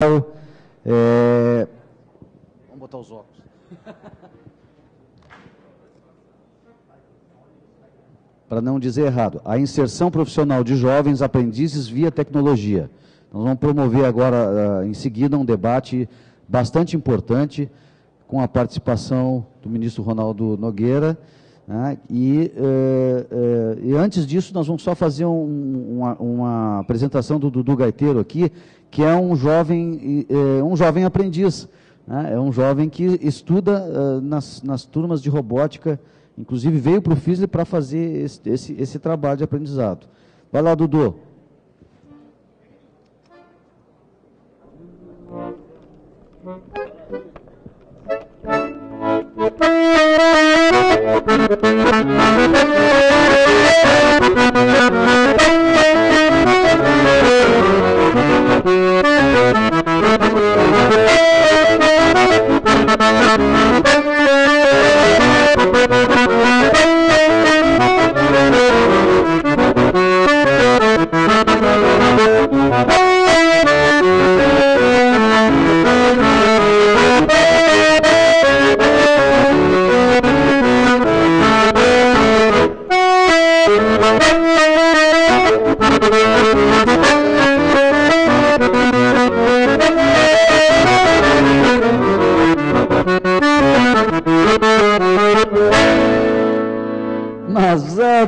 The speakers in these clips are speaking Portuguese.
Vamos botar os óculos. Para não dizer errado, a inserção profissional de jovens aprendizes via tecnologia. Nós vamos promover agora, em seguida, um debate bastante importante com a participação do ministro Ronaldo Nogueira, né? E antes disso, nós vamos só fazer uma apresentação do Dudu Gaiteiro aqui, que é um jovem aprendiz, né? É um jovem que estuda nas turmas de robótica, inclusive veio para o FISLE para fazer esse trabalho de aprendizado. Vai lá, Dudu.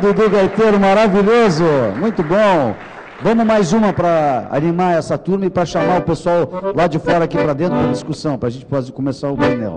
Dudu Gaiteiro, maravilhoso, muito bom. Vamos mais uma para animar essa turma e para chamar o pessoal lá de fora aqui para dentro para discussão, para a gente poder começar o painel.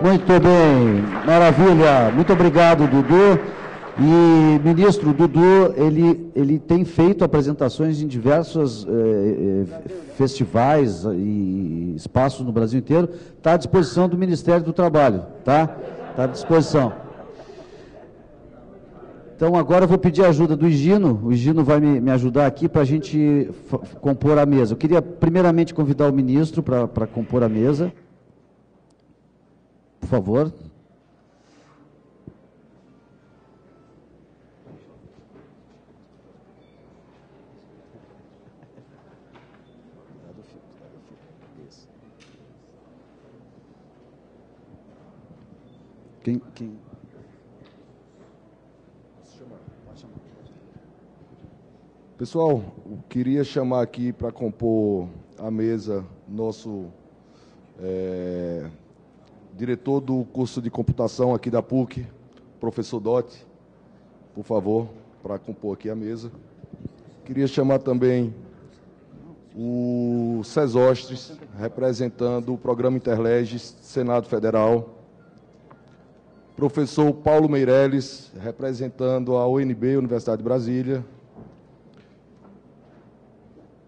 Muito bem, maravilha, muito obrigado, Dudu. E, ministro, Dudu, ele tem feito apresentações em diversos festivais e espaços no Brasil inteiro, está à disposição do Ministério do Trabalho, tá? Está à disposição. Então, agora eu vou pedir a ajuda do Higino, o Higino vai me ajudar aqui para a gente compor a mesa. Eu queria, primeiramente, convidar o ministro para compor a mesa. Por favor. Quem? Pessoal, eu queria chamar aqui para compor a mesa nosso diretor do curso de computação aqui da PUC, professor Dotti, por favor, para compor aqui a mesa. Queria chamar também o Cesostres, representando o programa Interleges, Senado Federal. Professor Paulo Meirelles, representando a UNB, Universidade de Brasília.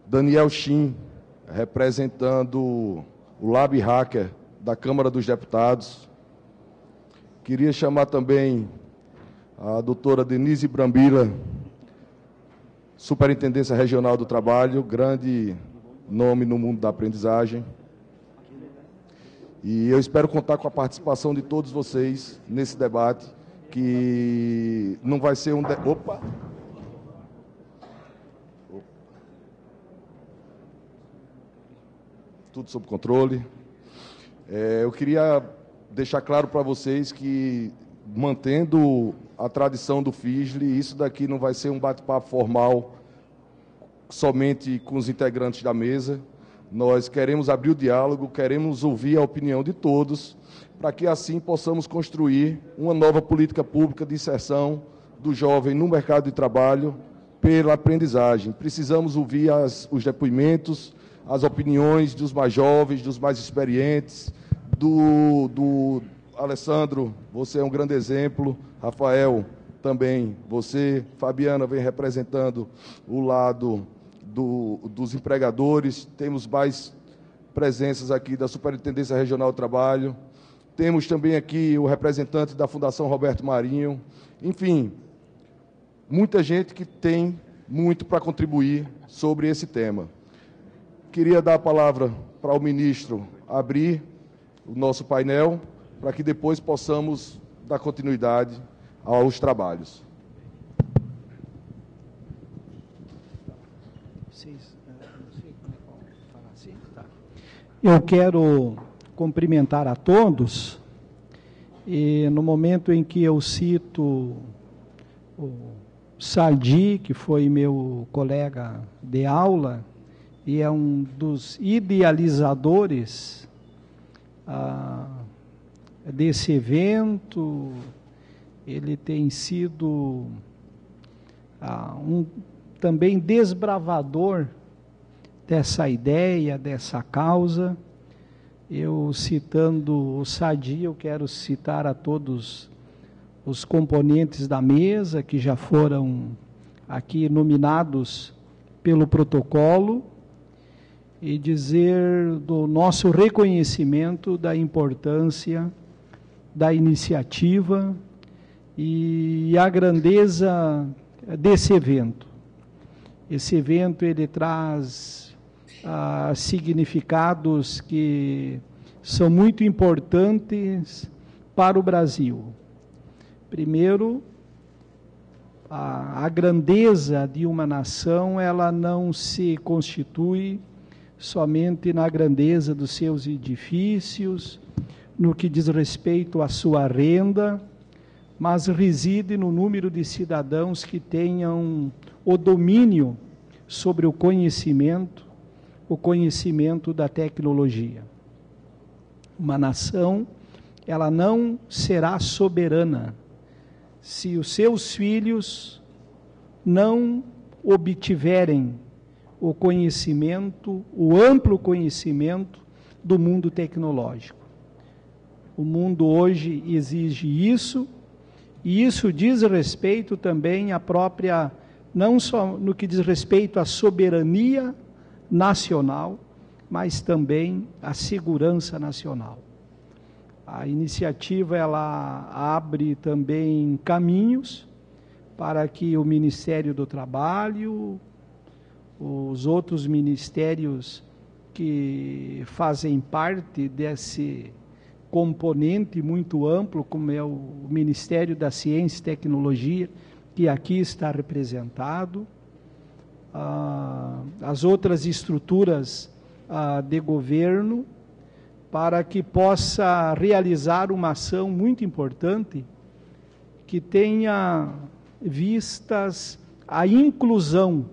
Daniel Chin, representando o Lab Hacker da Câmara dos Deputados. Queria chamar também a doutora Denise Brambila, Superintendência Regional do Trabalho, grande nome no mundo da aprendizagem. E eu espero contar com a participação de todos vocês nesse debate, que não vai ser um... Opa! Tudo sob controle. Eu queria deixar claro para vocês que, mantendo a tradição do FISLE, isso daqui não vai ser um bate-papo formal somente com os integrantes da mesa. Nós queremos abrir o diálogo, queremos ouvir a opinião de todos, para que assim possamos construir uma nova política pública de inserção do jovem no mercado de trabalho pela aprendizagem. Precisamos ouvir os depoimentos, as opiniões dos mais jovens, dos mais experientes, do Alessandro, você é um grande exemplo, Rafael também, você, Fabiana, vem representando o lado dos empregadores, temos mais presenças aqui da Superintendência Regional do Trabalho, temos também aqui o representante da Fundação Roberto Marinho, enfim, muita gente que tem muito para contribuir sobre esse tema. Queria dar a palavra para o ministro abrir o nosso painel, para que depois possamos dar continuidade aos trabalhos. Eu quero cumprimentar a todos, e no momento em que eu cito o Sadi, que foi meu colega de aula, e é um dos idealizadores desse evento, ele tem sido também desbravador dessa ideia, dessa causa. Eu, citando o Sadi, eu quero citar a todos os componentes da mesa que já foram aqui nominados pelo protocolo, e dizer do nosso reconhecimento da importância da iniciativa e a grandeza desse evento. Esse evento, ele traz significados que são muito importantes para o Brasil. Primeiro, a grandeza de uma nação, ela não se constitui somente na grandeza dos seus edifícios, no que diz respeito à sua renda, mas reside no número de cidadãos que tenham o domínio sobre o conhecimento da tecnologia. Uma nação, ela não será soberana se os seus filhos não obtiverem o conhecimento, o amplo conhecimento do mundo tecnológico. O mundo hoje exige isso, e isso diz respeito também à própria, não só no que diz respeito à soberania nacional, mas também à segurança nacional. A iniciativa, ela abre também caminhos para que o Ministério do Trabalho, os outros ministérios que fazem parte desse componente muito amplo, como é o Ministério da Ciência e Tecnologia, que aqui está representado, as outras estruturas de governo, para que possa realizar uma ação muito importante, que tenha vistas a inclusão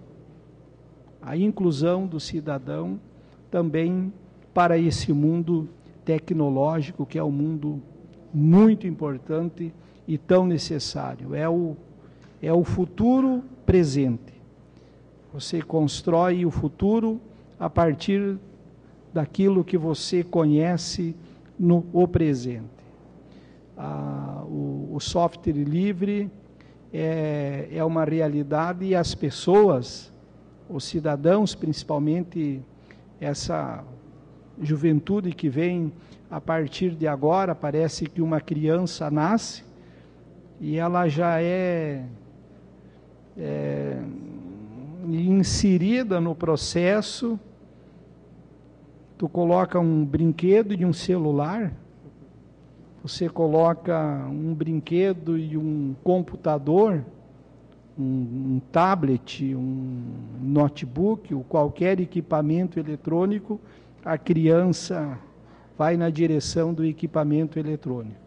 do cidadão também para esse mundo tecnológico, que é um mundo muito importante e tão necessário. É o futuro presente. Você constrói o futuro a partir daquilo que você conhece no presente. O software livre é uma realidade, e as pessoas, os cidadãos, principalmente essa juventude que vem a partir de agora, parece que uma criança nasce e ela já é inserida no processo. Tu coloca um brinquedo e um celular, você coloca um brinquedo e um computador, um tablet, um notebook, ou qualquer equipamento eletrônico, a criança vai na direção do equipamento eletrônico.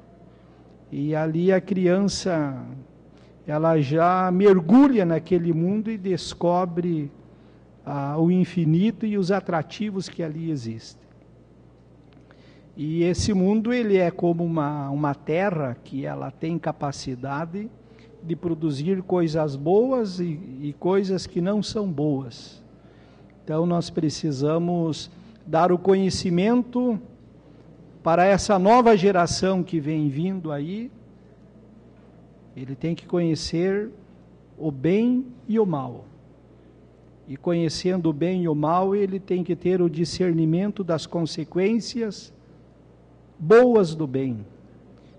E ali a criança, ela já mergulha naquele mundo e descobre o infinito e os atrativos que ali existem. E esse mundo, ele é como uma terra que ela tem capacidade de produzir coisas boas e coisas que não são boas. Então nós precisamos dar o conhecimento para essa nova geração que vem vindo aí. Ele tem que conhecer o bem e o mal. E conhecendo o bem e o mal, ele tem que ter o discernimento das consequências boas do bem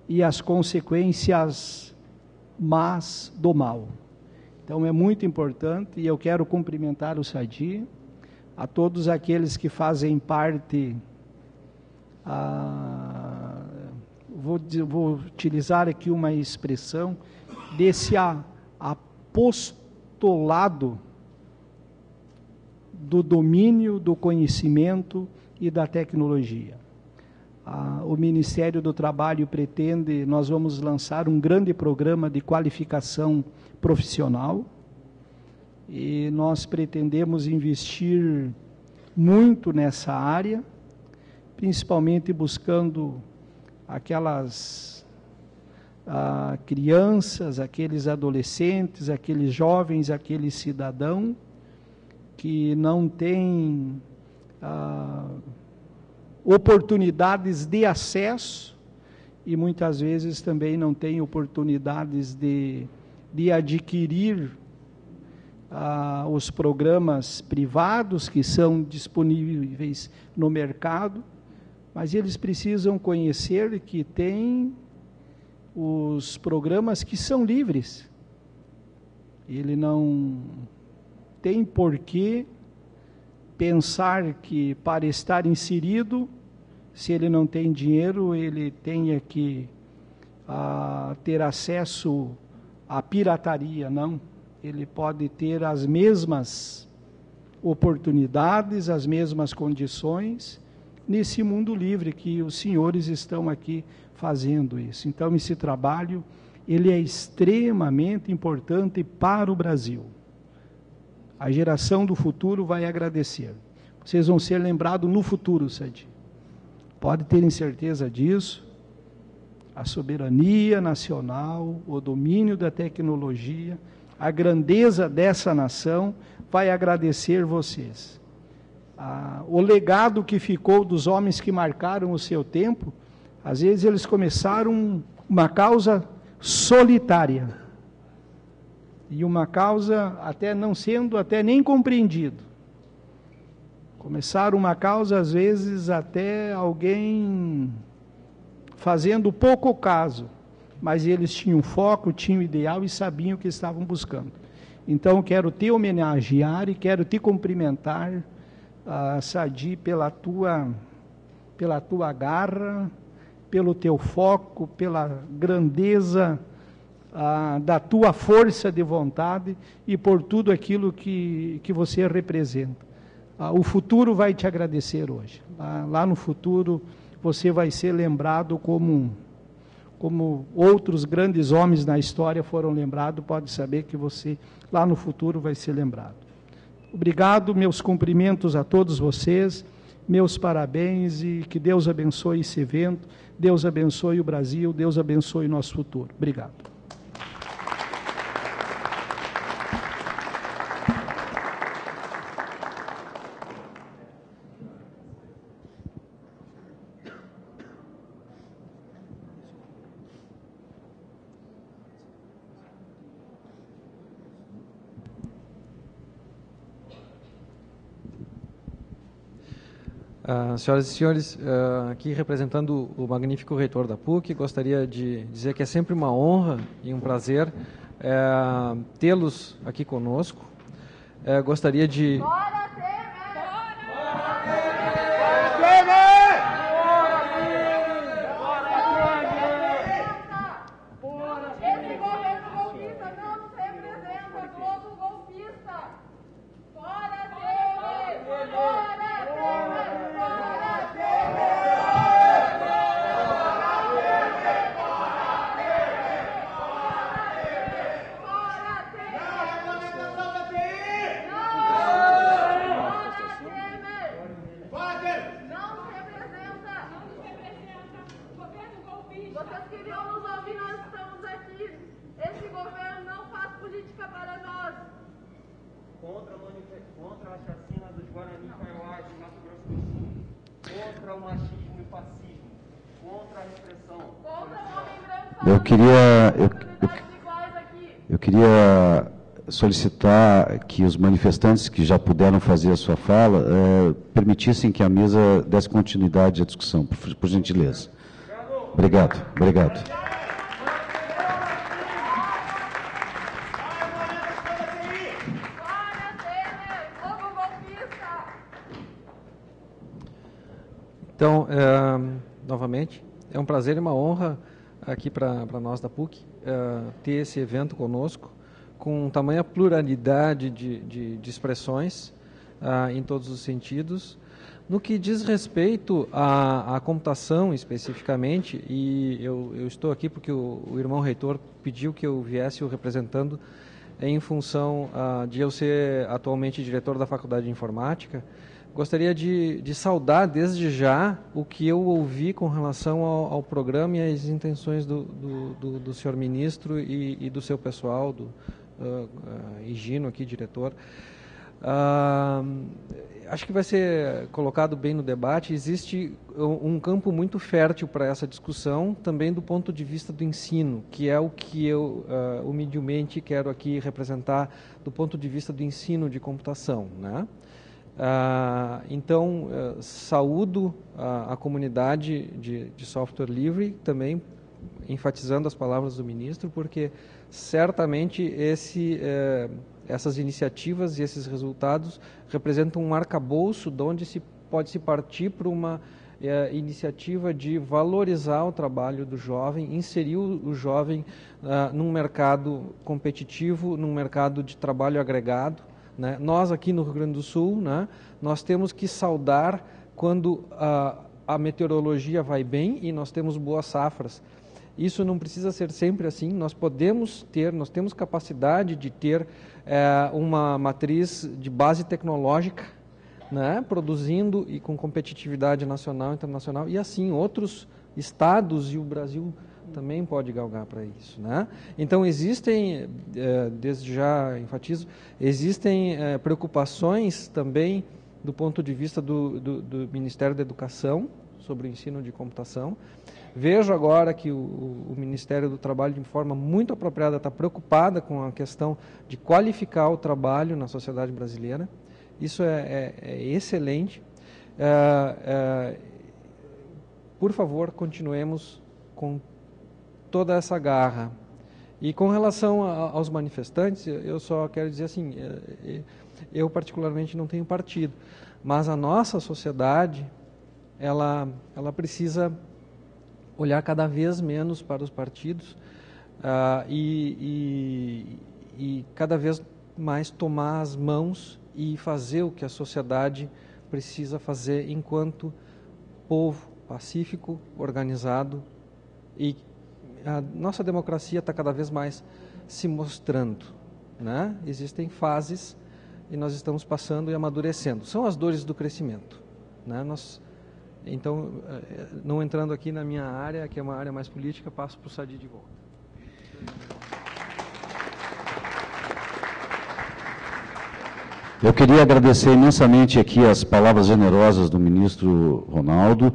e as consequências más do mal. Então é muito importante, e eu quero cumprimentar o Sadi, a todos aqueles que fazem parte, vou utilizar aqui uma expressão, desse apostolado do domínio, do conhecimento e da tecnologia. O Ministério do Trabalho pretende, nós vamos lançar um grande programa de qualificação profissional, e nós pretendemos investir muito nessa área, principalmente buscando aquelas crianças, aqueles adolescentes, aqueles jovens, aquele cidadão que não tem oportunidades de acesso e muitas vezes também não tem oportunidades de adquirir os programas privados que são disponíveis no mercado, mas eles precisam conhecer que tem os programas que são livres. Ele não tem porquê pensar que para estar inserido, se ele não tem dinheiro, ele tenha que ter acesso à pirataria. Não, ele pode ter as mesmas oportunidades, as mesmas condições nesse mundo livre que os senhores estão aqui fazendo isso. Então esse trabalho, ele é extremamente importante para o Brasil. A geração do futuro vai agradecer. Vocês vão ser lembrados no futuro, Sadi. Pode terem certeza disso. A soberania nacional, o domínio da tecnologia, a grandeza dessa nação vai agradecer vocês. O legado que ficou dos homens que marcaram o seu tempo, às vezes eles começaram uma causa solitária. E uma causa até não sendo até nem compreendido. Começaram uma causa, às vezes, até alguém fazendo pouco caso, mas eles tinham foco, tinham ideal e sabiam o que estavam buscando. Então, quero te homenagear e quero te cumprimentar, Sadi, pela tua garra, pelo teu foco, pela grandeza da tua força de vontade e por tudo aquilo que você representa. O futuro vai te agradecer hoje. Lá no futuro você vai ser lembrado como outros grandes homens na história foram lembrados. Pode saber que você lá no futuro vai ser lembrado. Obrigado, meus cumprimentos a todos vocês, meus parabéns e que Deus abençoe esse evento, Deus abençoe o Brasil, Deus abençoe o nosso futuro. Obrigado. Senhoras e senhores, aqui representando o magnífico reitor da PUC, gostaria de dizer que é sempre uma honra e um prazer tê-los aqui conosco. Gostaria de... contra a chacina dos Guarani Kaiowás de Mato Grosso do Sul, contra o machismo e fascismo, contra a repressão. Contra o homem branco. Eu queria solicitar que os manifestantes que já puderam fazer a sua fala permitissem que a mesa desse continuidade à discussão, por gentileza. Obrigado. Então, novamente, é um prazer e uma honra aqui para nós da PUC ter esse evento conosco, com tamanha pluralidade de expressões em todos os sentidos. No que diz respeito à computação especificamente, e eu estou aqui porque o irmão reitor pediu que eu viesse o representando em função de eu ser atualmente diretor da Faculdade de Informática. Gostaria de saudar desde já o que eu ouvi com relação ao programa e às intenções do senhor ministro e do seu pessoal, do Higino aqui, diretor. Acho que vai ser colocado bem no debate. Existe um campo muito fértil para essa discussão, também do ponto de vista do ensino, que é o que eu humildemente quero aqui representar do ponto de vista do ensino de computação, né? Então, saúdo a comunidade de software livre, também enfatizando as palavras do ministro, porque certamente essas iniciativas e esses resultados representam um arcabouço de onde pode se partir para uma iniciativa de valorizar o trabalho do jovem, inserir o jovem num mercado competitivo, num mercado de trabalho agregado, né? Nós aqui no Rio Grande do Sul, né, nós temos que saudar quando a meteorologia vai bem e nós temos boas safras. Isso não precisa ser sempre assim, nós temos capacidade de ter uma matriz de base tecnológica, né, produzindo e com competitividade nacional e internacional, e assim outros estados e o Brasil também pode galgar para isso, né? Então existem, desde já enfatizo, existem preocupações também do ponto de vista do Ministério da Educação sobre o ensino de computação. Vejo agora que o Ministério do Trabalho, de forma muito apropriada, está preocupada com a questão de qualificar o trabalho na sociedade brasileira. Isso é excelente. Por favor, continuemos com toda essa garra. E com relação aos manifestantes, eu só quero dizer assim, eu particularmente não tenho partido, mas a nossa sociedade, ela precisa olhar cada vez menos para os partidos e cada vez mais tomar as mãos e fazer o que a sociedade precisa fazer enquanto povo pacífico, organizado, e a nossa democracia está cada vez mais se mostrando, né? Existem fases e nós estamos passando e amadurecendo. São as dores do crescimento, né? Então, não entrando aqui na minha área, que é uma área mais política, passo para o Sadi de volta. Eu queria agradecer imensamente aqui as palavras generosas do ministro Ronaldo.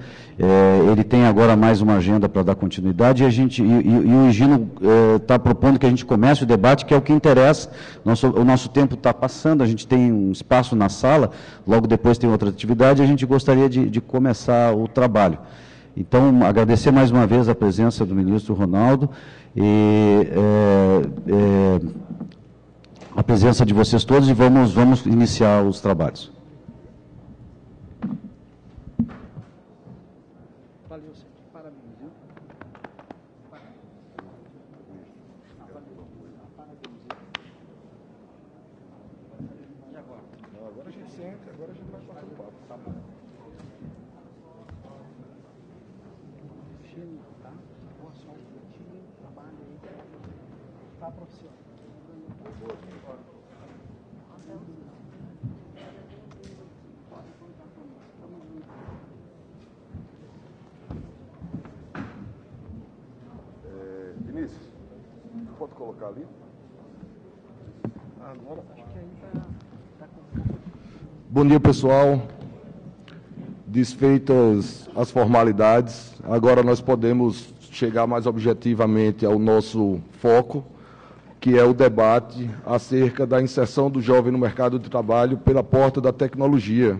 Ele tem agora mais uma agenda para dar continuidade e o Higino está propondo que a gente comece o debate, que é o que interessa. O nosso tempo está passando, a gente tem um espaço na sala, logo depois tem outra atividade, e a gente gostaria de começar o trabalho. Então, agradecer mais uma vez a presença do ministro Ronaldo e a presença de vocês todos, e vamos iniciar os trabalhos. Valeu, Sérgio. Parabéns, viu? Parabéns. E agora? Agora a gente senta, agora a gente vai passar o papo. Tá bom. Tá? Boa sorte para ti, trabalho aí. Tá, professor? Vinícius, pode colocar ali? Agora. Acho que aí tá. Bom dia, pessoal. Desfeitas as formalidades, agora nós podemos chegar mais objetivamente ao nosso foco, que é o debate acerca da inserção do jovem no mercado de trabalho pela porta da tecnologia.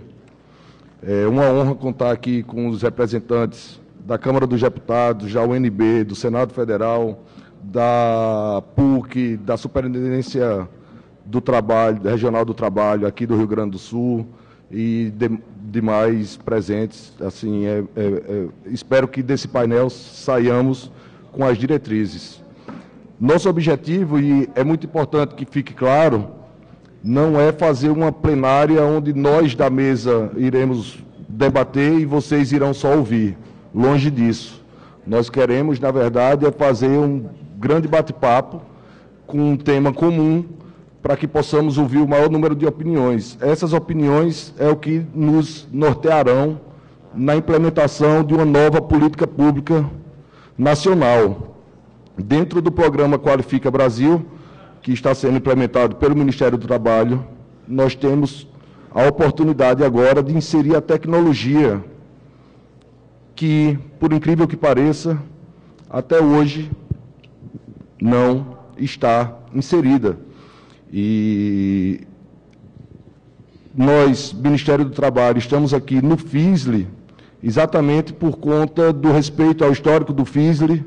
É uma honra contar aqui com os representantes da Câmara dos Deputados, da UNB, do Senado Federal, da PUC, da Superintendência do Trabalho, Regional do Trabalho aqui do Rio Grande do Sul e demais presentes. Assim, espero que desse painel saiamos com as diretrizes. Nosso objetivo, e é muito importante que fique claro, não é fazer uma plenária onde nós da mesa iremos debater e vocês irão só ouvir. Longe disso. Nós queremos, na verdade, fazer um grande bate-papo com um tema comum para que possamos ouvir o maior número de opiniões. Essas opiniões é o que nos nortearão na implementação de uma nova política pública nacional. Dentro do programa Qualifica Brasil, que está sendo implementado pelo Ministério do Trabalho, nós temos a oportunidade agora de inserir a tecnologia, que, por incrível que pareça, até hoje não está inserida. E nós, Ministério do Trabalho, estamos aqui no FISLE, exatamente por conta do respeito ao histórico do FISLE,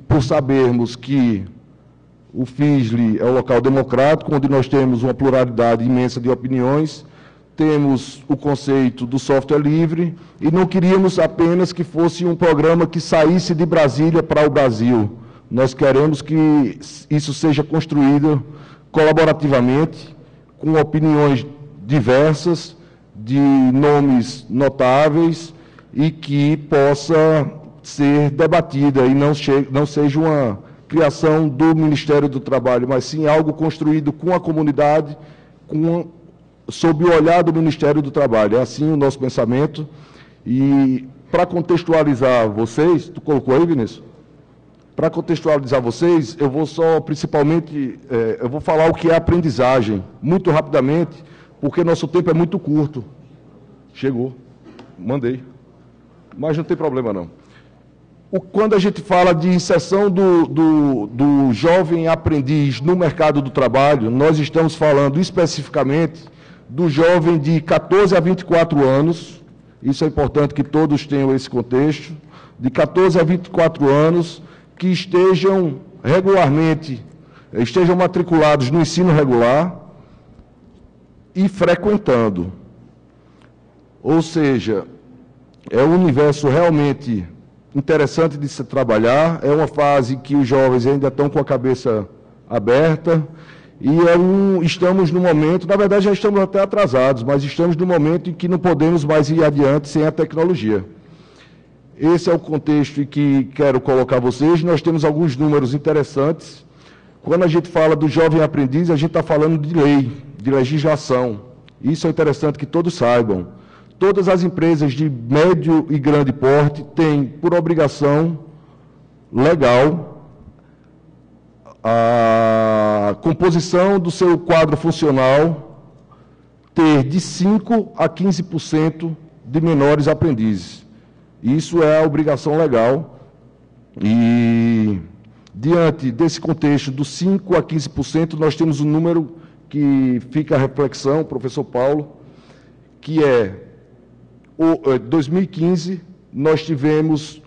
por sabermos que o FISLE é um local democrático, onde nós temos uma pluralidade imensa de opiniões, temos o conceito do software livre, e não queríamos apenas que fosse um programa que saísse de Brasília para o Brasil. Nós queremos que isso seja construído colaborativamente, com opiniões diversas, de nomes notáveis, e que possa ser debatida e não seja uma criação do Ministério do Trabalho, mas sim algo construído com a comunidade, sob o olhar do Ministério do Trabalho. É assim o nosso pensamento. E para contextualizar vocês, tu colocou aí, Vinícius? Para contextualizar vocês, eu vou só, principalmente, eu vou falar o que é aprendizagem, muito rapidamente, porque nosso tempo é muito curto. Chegou, mandei, mas não tem problema não. Quando a gente fala de inserção do jovem aprendiz no mercado do trabalho, nós estamos falando especificamente do jovem de 14 a 24 anos, isso é importante que todos tenham esse contexto, de 14 a 24 anos, que estejam matriculados no ensino regular e frequentando. Ou seja, é um universo realmente interessante de se trabalhar, é uma fase que os jovens ainda estão com a cabeça aberta, e estamos no momento, na verdade já estamos até atrasados, mas estamos no momento em que não podemos mais ir adiante sem a tecnologia. Esse é o contexto em que quero colocar vocês. Nós temos alguns números interessantes. Quando a gente fala do jovem aprendiz, a gente está falando de lei, de legislação. Isso é interessante que todos saibam. Todas as empresas de médio e grande porte têm, por obrigação legal, a composição do seu quadro funcional ter de 5% a 15% de menores aprendizes. Isso é a obrigação legal. E, diante desse contexto dos 5% a 15%, nós temos um número que fica a reflexão, professor Paulo, que é 2015, nós tivemos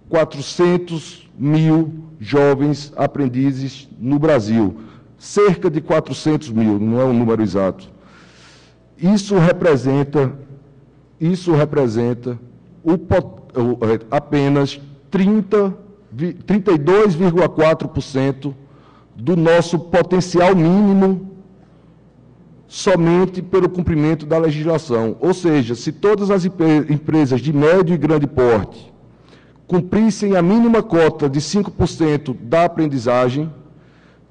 400 mil jovens aprendizes no Brasil. Cerca de 400 mil, não é um número exato. Isso representa apenas 32,4% do nosso potencial mínimo somente pelo cumprimento da legislação. Ou seja, se todas as empresas de médio e grande porte cumprissem a mínima cota de 5% da aprendizagem,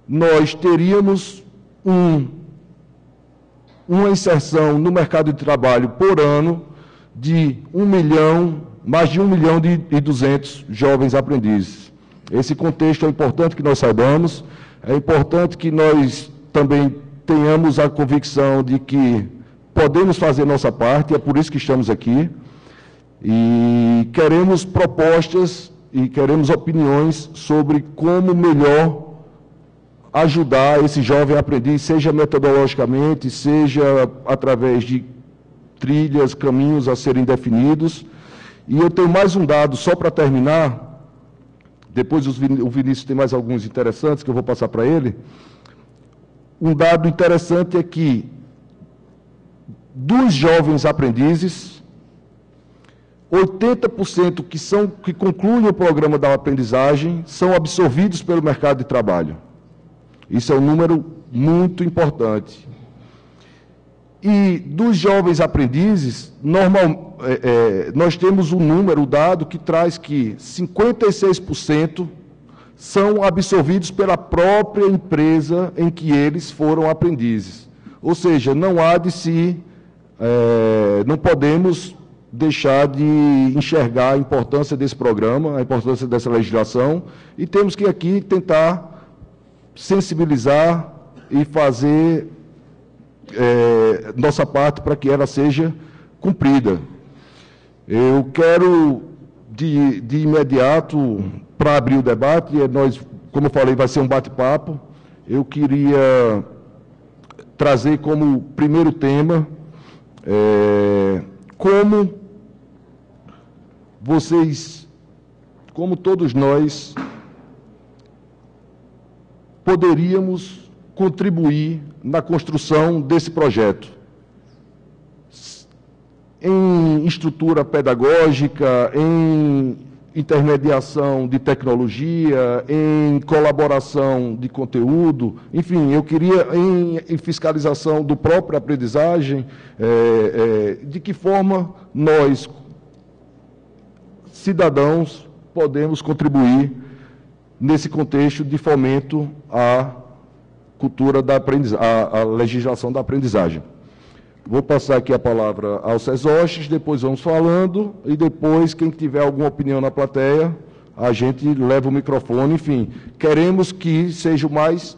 nós teríamos uma inserção no mercado de trabalho por ano de mais de 1 milhão e 200 jovens aprendizes. Esse contexto é importante que nós saibamos, é importante que nós também tenhamos a convicção de que podemos fazer nossa parte, é por isso que estamos aqui, e queremos propostas e queremos opiniões sobre como melhor ajudar esse jovem aprendiz, seja metodologicamente, seja através de trilhas, caminhos a serem definidos. E eu tenho mais um dado, só para terminar, depois o Vinícius tem mais alguns interessantes que eu vou passar para ele. Um dado interessante é que, dos jovens aprendizes, 80% que concluem o programa da aprendizagem são absorvidos pelo mercado de trabalho. Isso é um número muito importante. E dos jovens aprendizes, nós temos um número, dado, que traz que 56% são absorvidos pela própria empresa em que eles foram aprendizes. Ou seja, não há de não podemos deixar de enxergar a importância desse programa, a importância dessa legislação, e temos que aqui tentar sensibilizar e fazer nossa parte para que ela seja cumprida. Eu quero, de imediato, para abrir o debate, nós, como eu falei, vai ser um bate-papo, eu queria trazer como primeiro tema como vocês, como todos nós, poderíamos contribuir na construção desse projeto, em estrutura pedagógica, em intermediação de tecnologia, em colaboração de conteúdo, enfim, eu queria em fiscalização do próprio aprendizagem, de que forma nós, cidadãos, podemos contribuir nesse contexto de fomento à cultura da aprendizagem, à legislação da aprendizagem. Vou passar aqui a palavra ao Cesostes, depois vamos falando, e depois, quem tiver alguma opinião na plateia, a gente leva o microfone, enfim. Queremos que seja o mais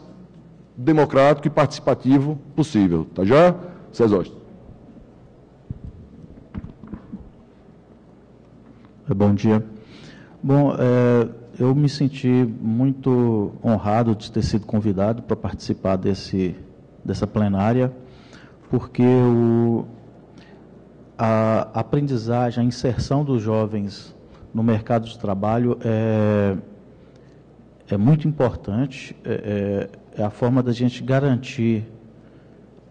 democrático e participativo possível. Tá já? Cesostes. Bom dia. Bom, eu me senti muito honrado de ter sido convidado para participar dessa plenária, porque a aprendizagem, a inserção dos jovens no mercado de trabalho é muito importante, é a forma da gente garantir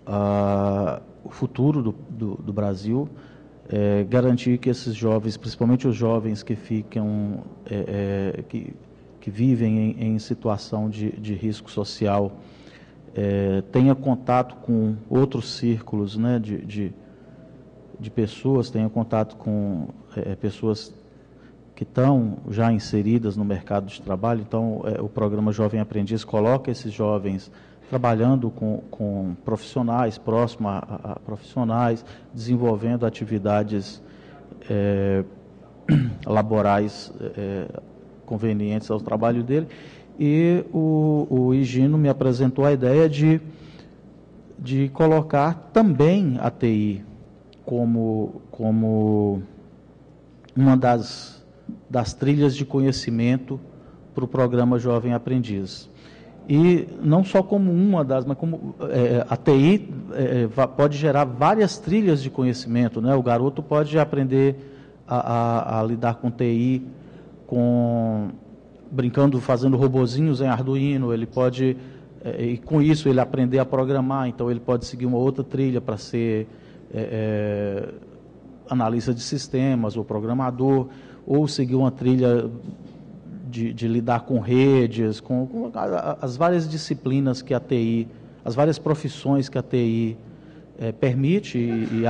o futuro do Brasil, garantir que esses jovens, principalmente os jovens que ficam, que vivem em situação de risco social, tenha contato com outros círculos, né, de pessoas, tenha contato com pessoas que estão já inseridas no mercado de trabalho. Então, o programa Jovem Aprendiz coloca esses jovens trabalhando com profissionais, próximo a profissionais, desenvolvendo atividades laborais convenientes ao trabalho dele. E o Higino me apresentou a ideia de colocar também a TI como uma das trilhas de conhecimento para o programa Jovem Aprendiz. E não só como uma das, mas como a TI pode gerar várias trilhas de conhecimento, né? O garoto pode aprender a lidar com TI, brincando, fazendo robozinhos em Arduino, ele pode, e com isso ele aprender a programar, então ele pode seguir uma outra trilha para ser analista de sistemas ou programador, ou seguir uma trilha de lidar com redes, com as várias disciplinas que a TI, as várias profissões que a TI permite e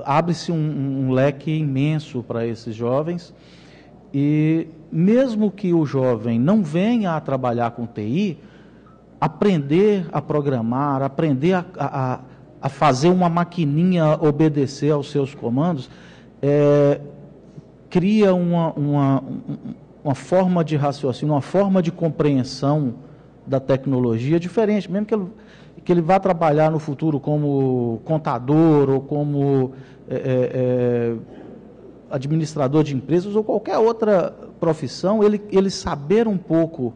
abre-se um leque imenso para esses jovens. E mesmo que o jovem não venha a trabalhar com TI, aprender a programar, aprender a fazer uma maquininha obedecer aos seus comandos, cria uma forma de raciocínio, uma forma de compreensão da tecnologia diferente, mesmo que ele vá trabalhar no futuro como contador ou como administrador de empresas ou qualquer outra profissão, ele saber um pouco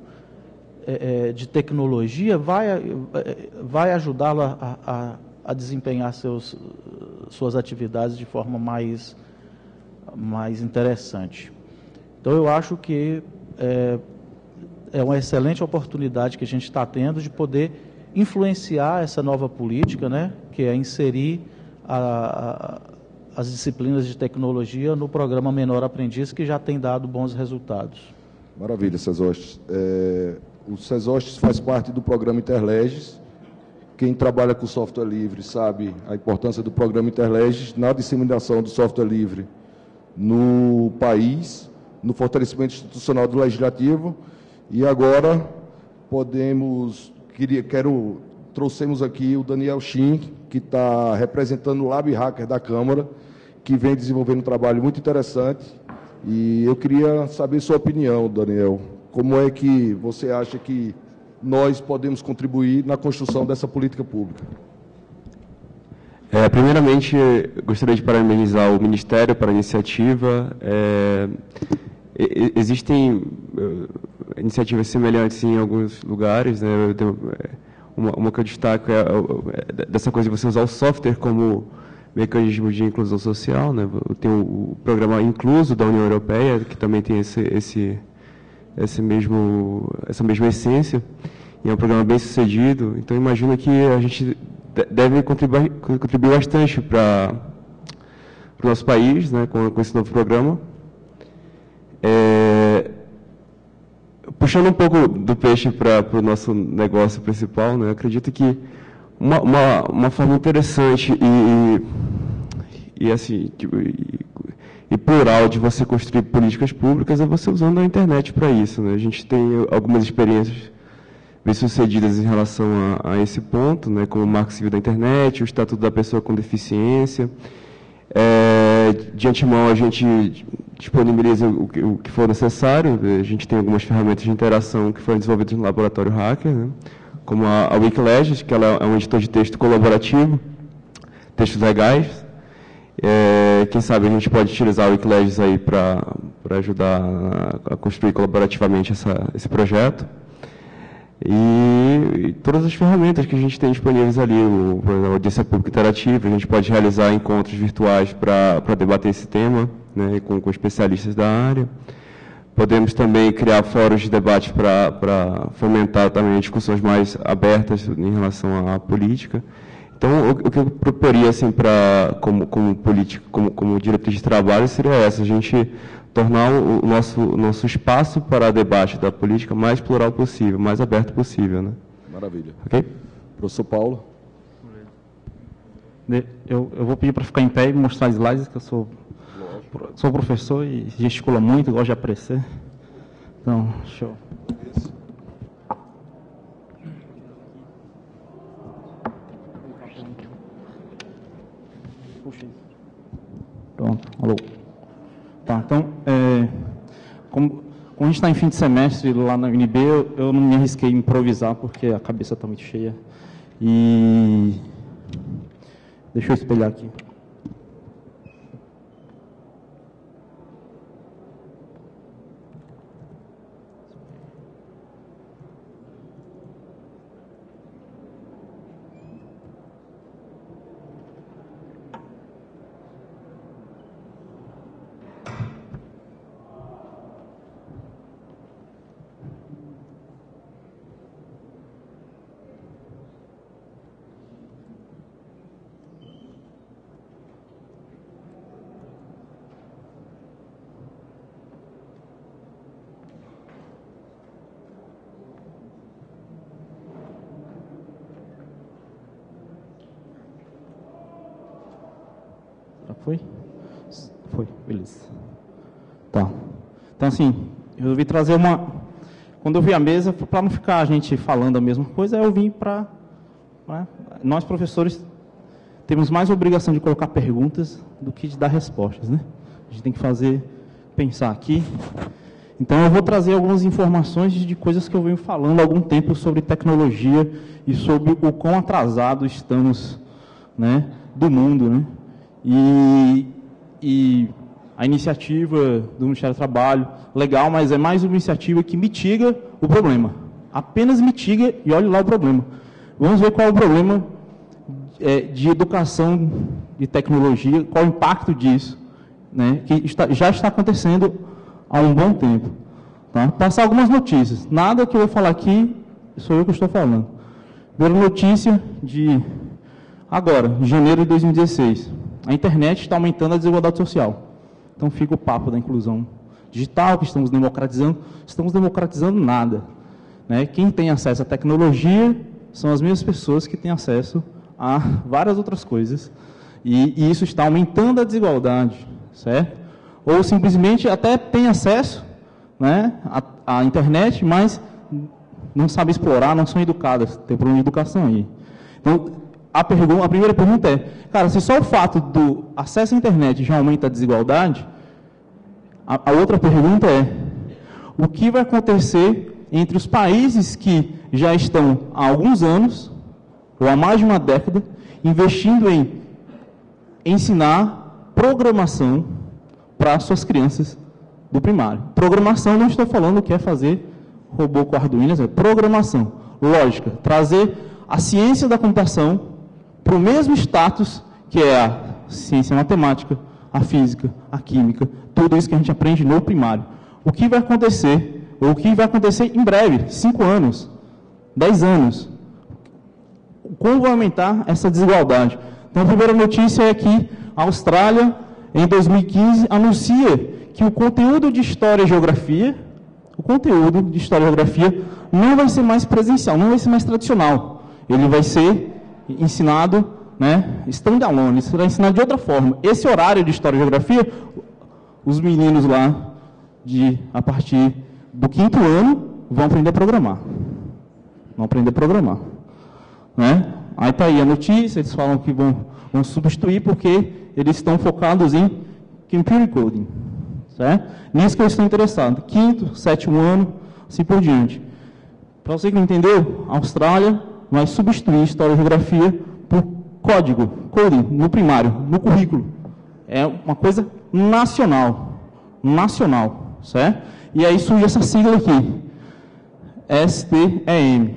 de tecnologia vai ajudá-lo a desempenhar suas atividades de forma mais interessante. Então, eu acho que é uma excelente oportunidade que a gente está tendo de poder influenciar essa nova política, né, que é inserir as disciplinas de tecnologia no programa Menor Aprendiz, que já tem dado bons resultados. Maravilha, Cesostes. O Cesostes faz parte do programa Interleges. Quem trabalha com software livre sabe a importância do programa Interleges na disseminação do software livre no país, no fortalecimento institucional do Legislativo. E agora trouxemos aqui o Daniel Shin, que está representando o Lab Hacker da Câmara, que vem desenvolvendo um trabalho muito interessante. E eu queria saber sua opinião, Daniel. Como é que você acha que nós podemos contribuir na construção dessa política pública? Primeiramente, gostaria de parabenizar o Ministério pela iniciativa. Existem iniciativas semelhantes em alguns lugares, né? Uma que eu destaco dessa coisa de você usar o software como mecanismo de inclusão social, né? Tem o programa Incluso da União Europeia, que também tem essa mesma essência, e é um programa bem sucedido. Então, imagino que a gente deve contribuir bastante para o nosso país, né, com esse novo programa. Puxando um pouco do peixe para o nosso negócio principal, né, acredito que uma forma interessante e plural de você construir políticas públicas é você usando a internet para isso, né? A gente tem algumas experiências bem-sucedidas em relação a esse ponto, né, como o Marco Civil da Internet, o Estatuto da Pessoa com Deficiência. De antemão, a gente disponibiliza o que for necessário. A gente tem algumas ferramentas de interação que foram desenvolvidas no Laboratório Hacker, né, como a Wikileges, que ela é um editor de texto colaborativo, textos legais. Quem sabe a gente pode utilizar o Wikileges aí para ajudar a construir colaborativamente esse projeto. E todas as ferramentas que a gente tem disponíveis ali, a audiência pública interativa, a gente pode realizar encontros virtuais para debater esse tema, né, com especialistas da área. Podemos também criar fóruns de debate para fomentar também discussões mais abertas em relação à política. Então, o que eu proporia, assim, como diretriz de trabalho, seria essa: a gente tornar o nosso espaço para debate da política mais plural possível, mais aberto possível, né? Maravilha. Ok? Professor Paulo. Eu vou pedir para ficar em pé e mostrar slides, que eu sou professor e gesticulo muito, gosto de aparecer. Então, show. Pronto, alô. Tá, então, como a gente está em fim de semestre lá na UNB, eu não me arrisquei a improvisar, porque a cabeça está muito cheia. E deixa eu espelhar aqui. Foi? Foi, beleza. Tá. Então, assim, eu resolvi trazer uma... Quando eu vi a mesa, para não ficar a gente falando a mesma coisa, eu vim para... Né, nós, professores, temos mais obrigação de colocar perguntas do que de dar respostas, né? A gente tem que pensar aqui. Então, eu vou trazer algumas informações de coisas que eu venho falando há algum tempo sobre tecnologia e sobre o quão atrasado estamos, né, do mundo, né? E a iniciativa do Ministério do Trabalho, legal, mas é mais uma iniciativa que mitiga o problema. Apenas mitiga e olha lá o problema. Vamos ver qual é o problema de educação de tecnologia, qual é o impacto disso, né, que já está acontecendo há um bom tempo. Tá? Passar algumas notícias. Nada que eu vou falar aqui, sou eu que estou falando. Primeira notícia de agora, janeiro de 2016. A internet está aumentando a desigualdade social. Então fica o papo da inclusão digital, que estamos democratizando nada. Né? Quem tem acesso à tecnologia são as mesmas pessoas que têm acesso a várias outras coisas. E isso está aumentando a desigualdade, certo? Ou simplesmente até tem acesso, né, à internet, mas não sabe explorar, não são educadas. Tem problema de educação aí. Então, a primeira pergunta é, cara, se só o fato do acesso à internet já aumenta a desigualdade, a outra pergunta é, o que vai acontecer entre os países que já estão há alguns anos, ou há mais de uma década, investindo em ensinar programação para suas crianças do primário. Programação, não estou falando que é fazer robô com Arduino, é programação, lógica, trazer a ciência da computação para o mesmo status que é a ciência matemática, a física, a química, tudo isso que a gente aprende no primário. O que vai acontecer, ou o que vai acontecer em breve, 5 anos, 10 anos, como vai aumentar essa desigualdade? Então, a primeira notícia é que a Austrália, em 2015, anuncia que o conteúdo de História e Geografia, não vai ser mais presencial, não vai ser mais tradicional. Ele vai ser ensinado, né, standalone, será ensinado de outra forma. Esse horário de História e Geografia, os meninos lá, a partir do 5º ano, vão aprender a programar. Né? Aí está aí a notícia, eles falam que vão substituir porque eles estão focados em Computer Coding. Certo? Nisso que eu estou interessado. 5º, 7º ano, assim por diante. Para você que não entendeu, a Austrália vai substituir História e Geografia por coding, no primário, no currículo. É uma coisa nacional, certo? E aí surge essa sigla aqui, STEM,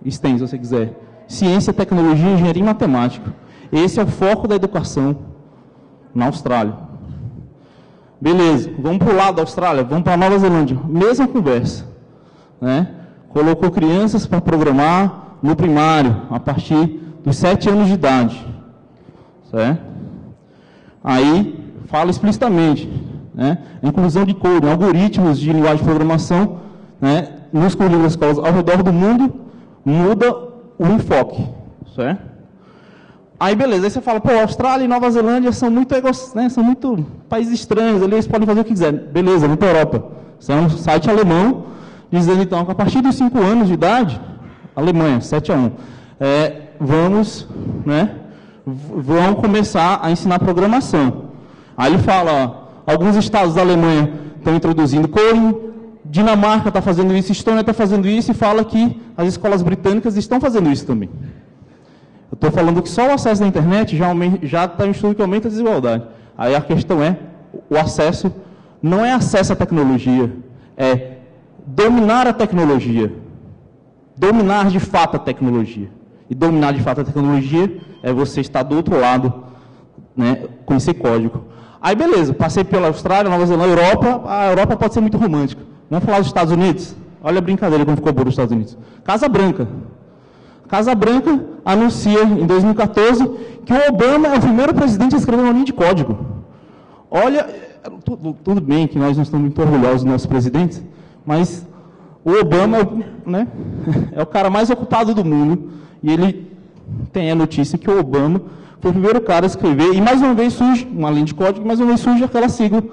STEM, se você quiser. Ciência, Tecnologia, Engenharia e Matemática. Esse é o foco da educação na Austrália. Beleza, vamos para o lado da Austrália, vamos para a Nova Zelândia. Mesma conversa. Né? Colocou crianças para programar no primário, a partir dos 7 anos de idade. Certo? Aí, fala explicitamente, né? A inclusão de coding, algoritmos de linguagem de programação, né, nos currículos das escolas ao redor do mundo, muda o enfoque. Certo? Aí, beleza, aí você fala, pô, Austrália e Nova Zelândia são muito países estranhos, ali eles podem fazer o que quiserem. Beleza, vamos para a Europa. Isso é um site alemão, dizendo então que a partir dos 5 anos de idade, Alemanha, 7-1, vão começar a ensinar programação. Aí ele fala, ó, alguns estados da Alemanha estão introduzindo coding, Dinamarca está fazendo isso, Estônia está fazendo isso, e fala que as escolas britânicas estão fazendo isso também. Eu estou falando que só o acesso à internet já está em estudo que aumenta a desigualdade. Aí a questão é, o acesso não é acesso à tecnologia, é dominar a tecnologia. Dominar de fato a tecnologia. E dominar de fato a tecnologia é você estar do outro lado, né, conhecer código. Aí beleza, passei pela Austrália, Nova Zelândia, Europa. A Europa pode ser muito romântica. Vamos falar dos Estados Unidos? Olha a brincadeira como ficou boa dos Estados Unidos. Casa Branca. Casa Branca anuncia em 2014 que o Obama é o primeiro presidente a escrever uma linha de código. Olha, tudo bem que nós não estamos muito orgulhosos dos nossos presidentes, mas o Obama, né, é o cara mais ocupado do mundo, e ele tem a notícia que o Obama foi o primeiro cara a escrever, e mais uma vez surge uma linha de código, e mais uma vez surge aquela sigla,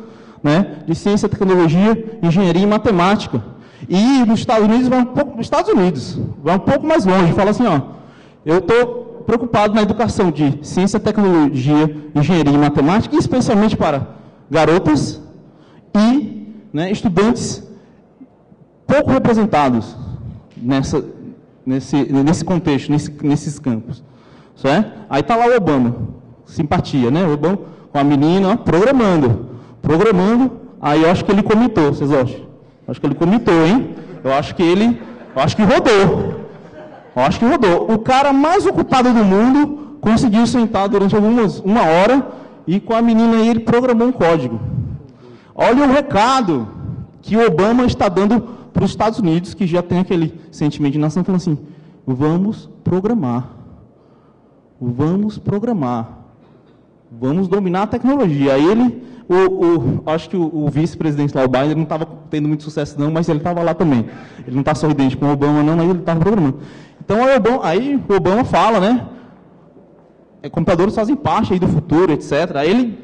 né, de Ciência, Tecnologia, Engenharia e Matemática. E nos Estados Unidos vai um pouco mais longe, fala assim, ó, eu estou preocupado na educação de Ciência, Tecnologia, Engenharia e Matemática, especialmente para garotas e, né, estudantes pouco representados nesse contexto, nesses campos. Certo? Aí está lá o Obama, simpatia, né? O Obama com a menina programando. Aí eu acho que ele comitou, vocês acham? Acho que ele comitou, hein? Eu acho que rodou. O cara mais ocupado do mundo conseguiu sentar durante uma hora e com a menina aí ele programou um código. Olha o recado que o Obama está dando para os Estados Unidos, que já tem aquele sentimento de nação, falando assim, vamos programar, vamos dominar a tecnologia. Aí ele, acho que o vice-presidente lá, o Biden, não estava tendo muito sucesso não, mas ele estava lá também. Ele não está sorridente com o Obama não, mas ele estava programando. Então aí o Obama fala, né, computadores fazem parte aí do futuro, etc. Aí ele,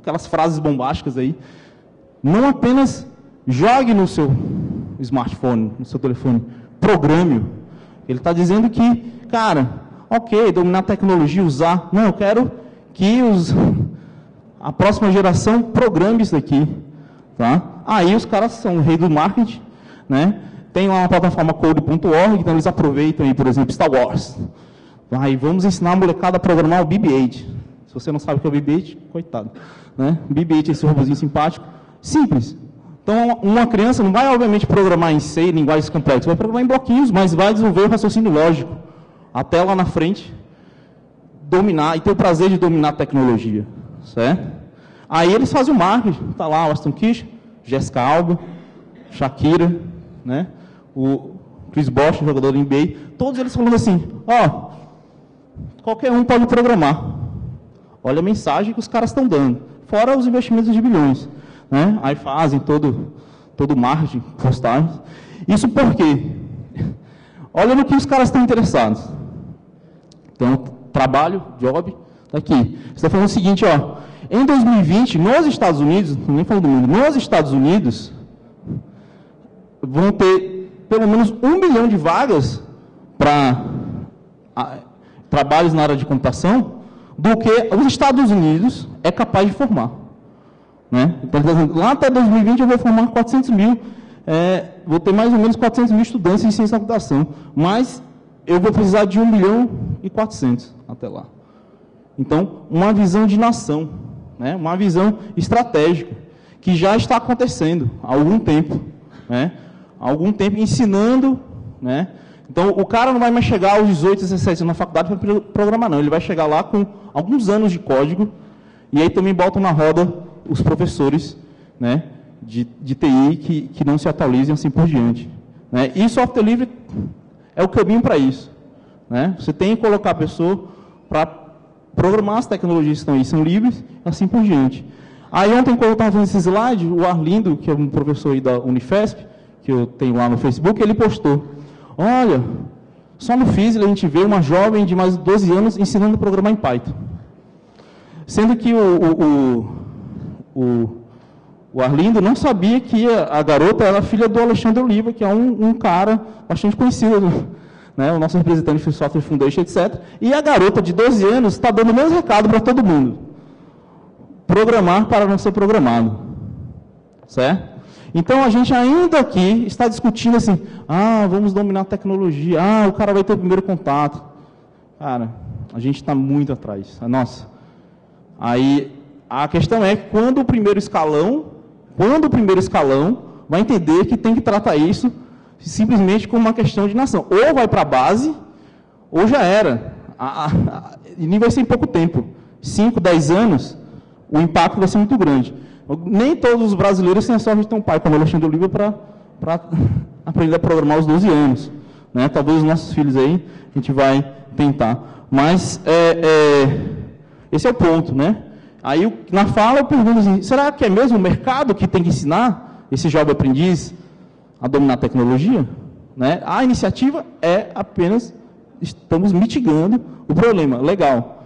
aquelas frases bombásticas aí, não apenas jogue no seu smartphone, no seu telefone, programe-o. Ele está dizendo que, cara, ok, dominar a tecnologia, usar. Não, eu quero que a próxima geração programe isso aqui. Tá? Aí os caras são o rei do marketing, né? Tem lá uma plataforma code.org, então eles aproveitam aí, por exemplo, Star Wars. Aí vamos ensinar a molecada a programar o BB-8. Se você não sabe o que é o BB-8, coitado. Né? BB-8 é esse robôzinho simpático. Simples. Então, uma criança não vai, obviamente, programar em C, linguagens complexas, vai programar em bloquinhos, mas vai desenvolver o raciocínio lógico. Até lá na frente, dominar, e ter o prazer de dominar a tecnologia. Certo? Aí eles fazem o marketing. Está lá o Aston Kutcher, Jessica Alba, Shakira, né? O Chris Bosh, jogador do NBA. Todos eles falando assim, qualquer um pode programar. Olha a mensagem que os caras estão dando. Fora os investimentos de bilhões. Né? Aí fazem todo o marketing, postagens. Isso por quê? Olha no que os caras estão interessados. Então, trabalho, job, está aqui. Está falando o seguinte, em 2020, nos Estados Unidos, nem falando do mundo, nos Estados Unidos, vão ter pelo menos 1 milhão de vagas para trabalhos na área de computação, do que os Estados Unidos é capaz de formar. Né? Então, lá até 2020 eu vou formar 400 mil, vou ter mais ou menos 400 mil estudantes em ciência da computação, mas eu vou precisar de 1 milhão e 400 até lá. Então, uma visão de nação, né? Uma visão estratégica, que já está acontecendo há algum tempo. Né? Há algum tempo ensinando, né? Então, o cara não vai mais chegar aos 18, 17 anos na faculdade para programar, não. Ele vai chegar lá com alguns anos de código, e aí também botam na roda os professores, né, de TI que não se atualizem assim por diante. Né? E software livre é o caminho para isso. Né? Você tem que colocar a pessoa para programar as tecnologias que estão aí, são livres, assim por diante. Aí ontem, quando eu estava fazendo esse slide, o Arlindo, que é um professor aí da Unifesp, que eu tenho lá no Facebook, ele postou, olha, só no Fizzle a gente vê uma jovem de mais de 12 anos ensinando a programar em Python. Sendo que o Arlindo não sabia que a garota era filha do Alexandre Oliva, que é um cara bastante conhecido, né, o nosso representante do Software Foundation, etc. E a garota de 12 anos está dando o mesmo recado para todo mundo. Programar para não ser programado. Certo? Então, a gente ainda aqui está discutindo assim, vamos dominar a tecnologia, o cara vai ter o primeiro contato. Cara, a gente está muito atrás. Nossa. Aí, a questão é que quando o primeiro escalão vai entender que tem que tratar isso simplesmente como uma questão de nação. Ou vai para a base, ou já era. E nem vai ser em pouco tempo. 5, 10 anos, o impacto vai ser muito grande. Nem todos os brasileiros têm a sorte de ter um pai como Alexandre Oliva para aprender a programar aos 12 anos. Né? Talvez os nossos filhos aí, a gente vai tentar. Mas esse é o ponto, né? Aí, na fala, eu pergunto assim, será que é mesmo o mercado que tem que ensinar esse jovem aprendiz a dominar a tecnologia? Né? A iniciativa é apenas, estamos mitigando o problema. Legal.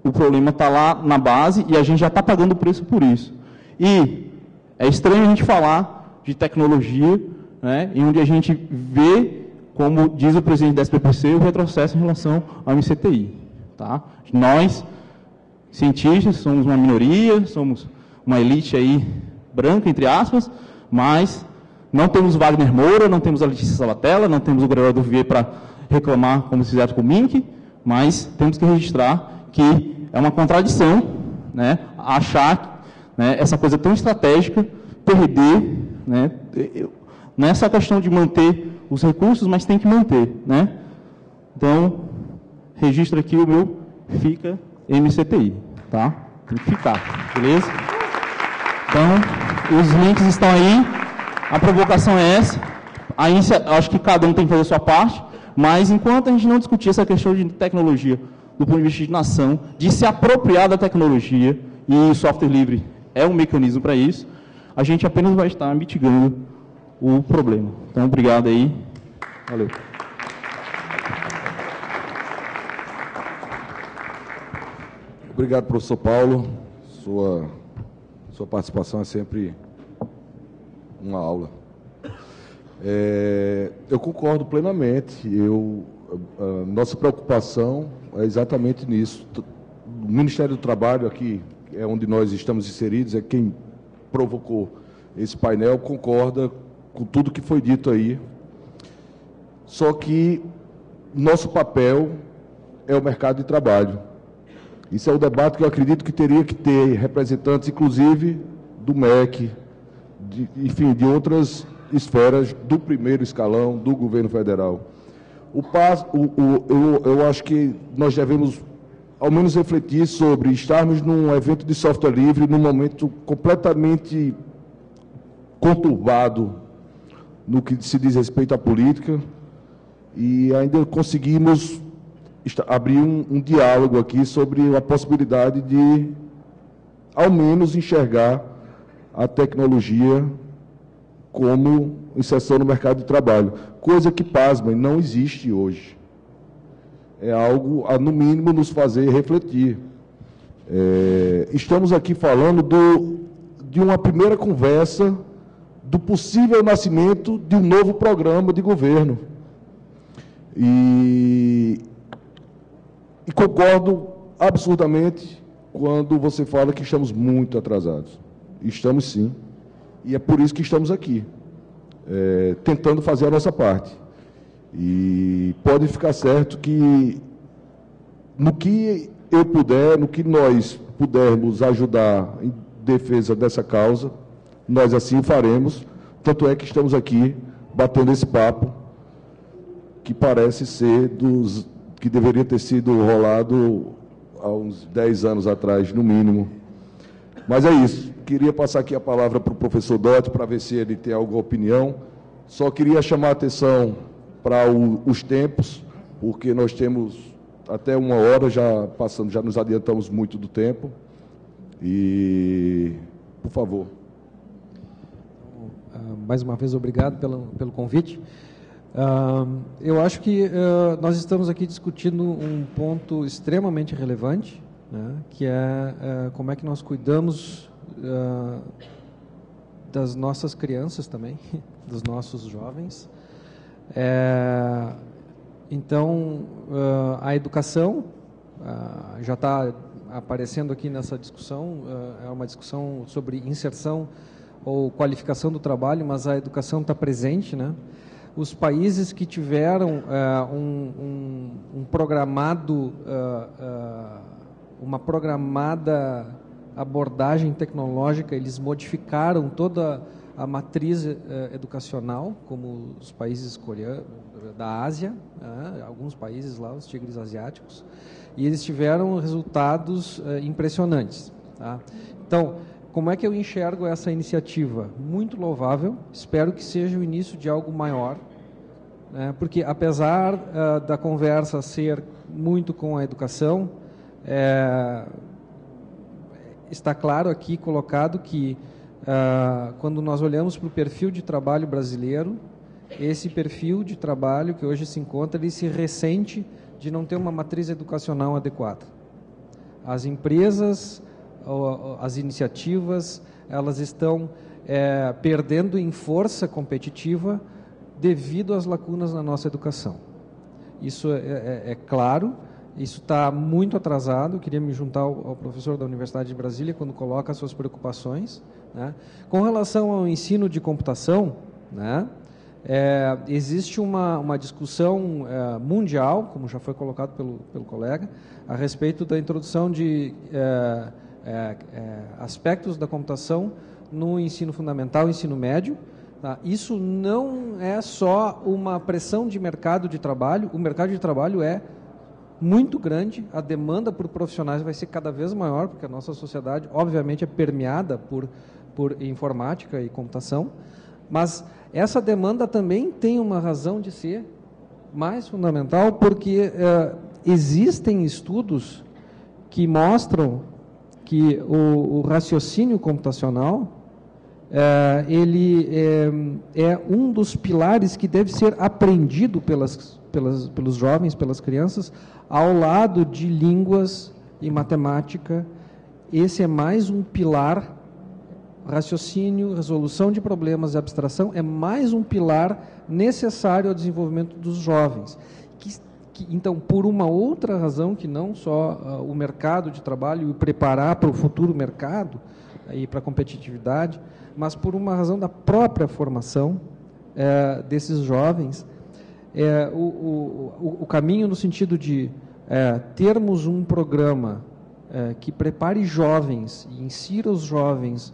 O problema está lá na base e a gente já está pagando o preço por isso. E é estranho a gente falar de tecnologia, né, em onde a gente vê, como diz o presidente da SPPC, o retrocesso em relação ao MCTI. Tá? Nós, cientistas, somos uma minoria, somos uma elite aí branca, entre aspas, mas Não temos Wagner Moura, não temos a Letícia Sabatella, não temos o Gregório Duvier para reclamar, como fizeram com o Mink, mas temos que registrar que é uma contradição, né, achar, né, essa coisa tão estratégica, perder, né, não é só questão de manter os recursos, mas tem que manter, né? Então, registro aqui o meu fica MCTI, tá? Tem que ficar, beleza? Então, os links estão aí, a provocação é essa, aí acho que cada um tem que fazer a sua parte, mas enquanto a gente não discutir essa questão de tecnologia, do ponto de vista de nação, de se apropriar da tecnologia, e o software livre é um mecanismo para isso, a gente apenas vai estar mitigando o problema. Então, obrigado aí. Valeu. Obrigado, professor Paulo. Sua participação é sempre uma aula. Eu concordo plenamente. Nossa preocupação é exatamente nisso. O Ministério do Trabalho, aqui é onde nós estamos inseridos, é quem provocou esse painel, concorda com tudo que foi dito aí. Só que nosso papel é o mercado de trabalho. Isso é o debate que eu acredito que teria que ter representantes, inclusive, do MEC, enfim, de outras esferas do primeiro escalão do governo federal. Eu acho que nós devemos, ao menos, refletir sobre estarmos num evento de software livre, num momento completamente conturbado no que se diz respeito à política, e ainda conseguimos abrir um diálogo aqui sobre a possibilidade de, ao menos, enxergar a tecnologia como inserção no mercado de trabalho, coisa que, pasmem, não existe hoje. É algo a, no mínimo, nos fazer refletir. Estamos aqui falando de uma primeira conversa do possível nascimento de um novo programa de governo. E concordo absurdamente quando você fala que estamos muito atrasados. Estamos sim, e é por isso que estamos aqui, tentando fazer a nossa parte. E pode ficar certo que, no que eu puder, no que nós pudermos ajudar em defesa dessa causa, nós assim o faremos. Tanto é que estamos aqui batendo esse papo, que parece ser que deveria ter sido rolado há uns 10 anos atrás, no mínimo. Mas é isso. Queria passar aqui a palavra para o professor Dotti, para ver se ele tem alguma opinião. Só queria chamar a atenção para os tempos, porque nós temos até 1 hora já passando, já nos adiantamos muito do tempo. E, por favor. Mais uma vez, obrigado pelo convite. Eu acho que nós estamos aqui discutindo um ponto extremamente relevante, né, que é como é que nós cuidamos das nossas crianças também, dos nossos jovens. Então, a educação já está aparecendo aqui nessa discussão, é uma discussão sobre inserção ou qualificação do trabalho, mas a educação está presente, né? Os países que tiveram uma programada abordagem tecnológica, eles modificaram toda a matriz educacional, como os países coreanos, da Ásia, alguns países lá, os tigres asiáticos, e eles tiveram resultados impressionantes. Tá? Então, como é que eu enxergo essa iniciativa? Muito louvável, espero que seja o início de algo maior, né? Porque apesar da conversa ser muito com a educação, está claro aqui colocado que quando nós olhamos para o perfil de trabalho brasileiro, esse perfil de trabalho que hoje se encontra, ele se ressente de não ter uma matriz educacional adequada. As empresas, as iniciativas, elas estão perdendo em força competitiva devido às lacunas na nossa educação. Isso é claro, isso está muito atrasado. Eu queria me juntar ao professor da Universidade de Brasília quando coloca as suas preocupações, né? Com relação ao ensino de computação, né? Existe uma discussão mundial, como já foi colocado pelo colega, a respeito da introdução de aspectos da computação no ensino fundamental e ensino médio. Tá? Isso não é só uma pressão de mercado de trabalho, o mercado de trabalho é muito grande, a demanda por profissionais vai ser cada vez maior, porque a nossa sociedade, obviamente, é permeada por informática e computação, mas essa demanda também tem uma razão de ser mais fundamental, porque existem estudos que mostram que o raciocínio computacional ele é um dos pilares que deve ser aprendido pelos jovens, pelas crianças, ao lado de línguas e matemática. Esse é mais um pilar. Raciocínio, resolução de problemas e abstração é mais um pilar necessário ao desenvolvimento dos jovens. Então, por uma outra razão, que não só o mercado de trabalho e preparar para o futuro mercado e para a competitividade, mas por uma razão da própria formação desses jovens, o caminho no sentido de termos um programa que prepare jovens e insira os jovens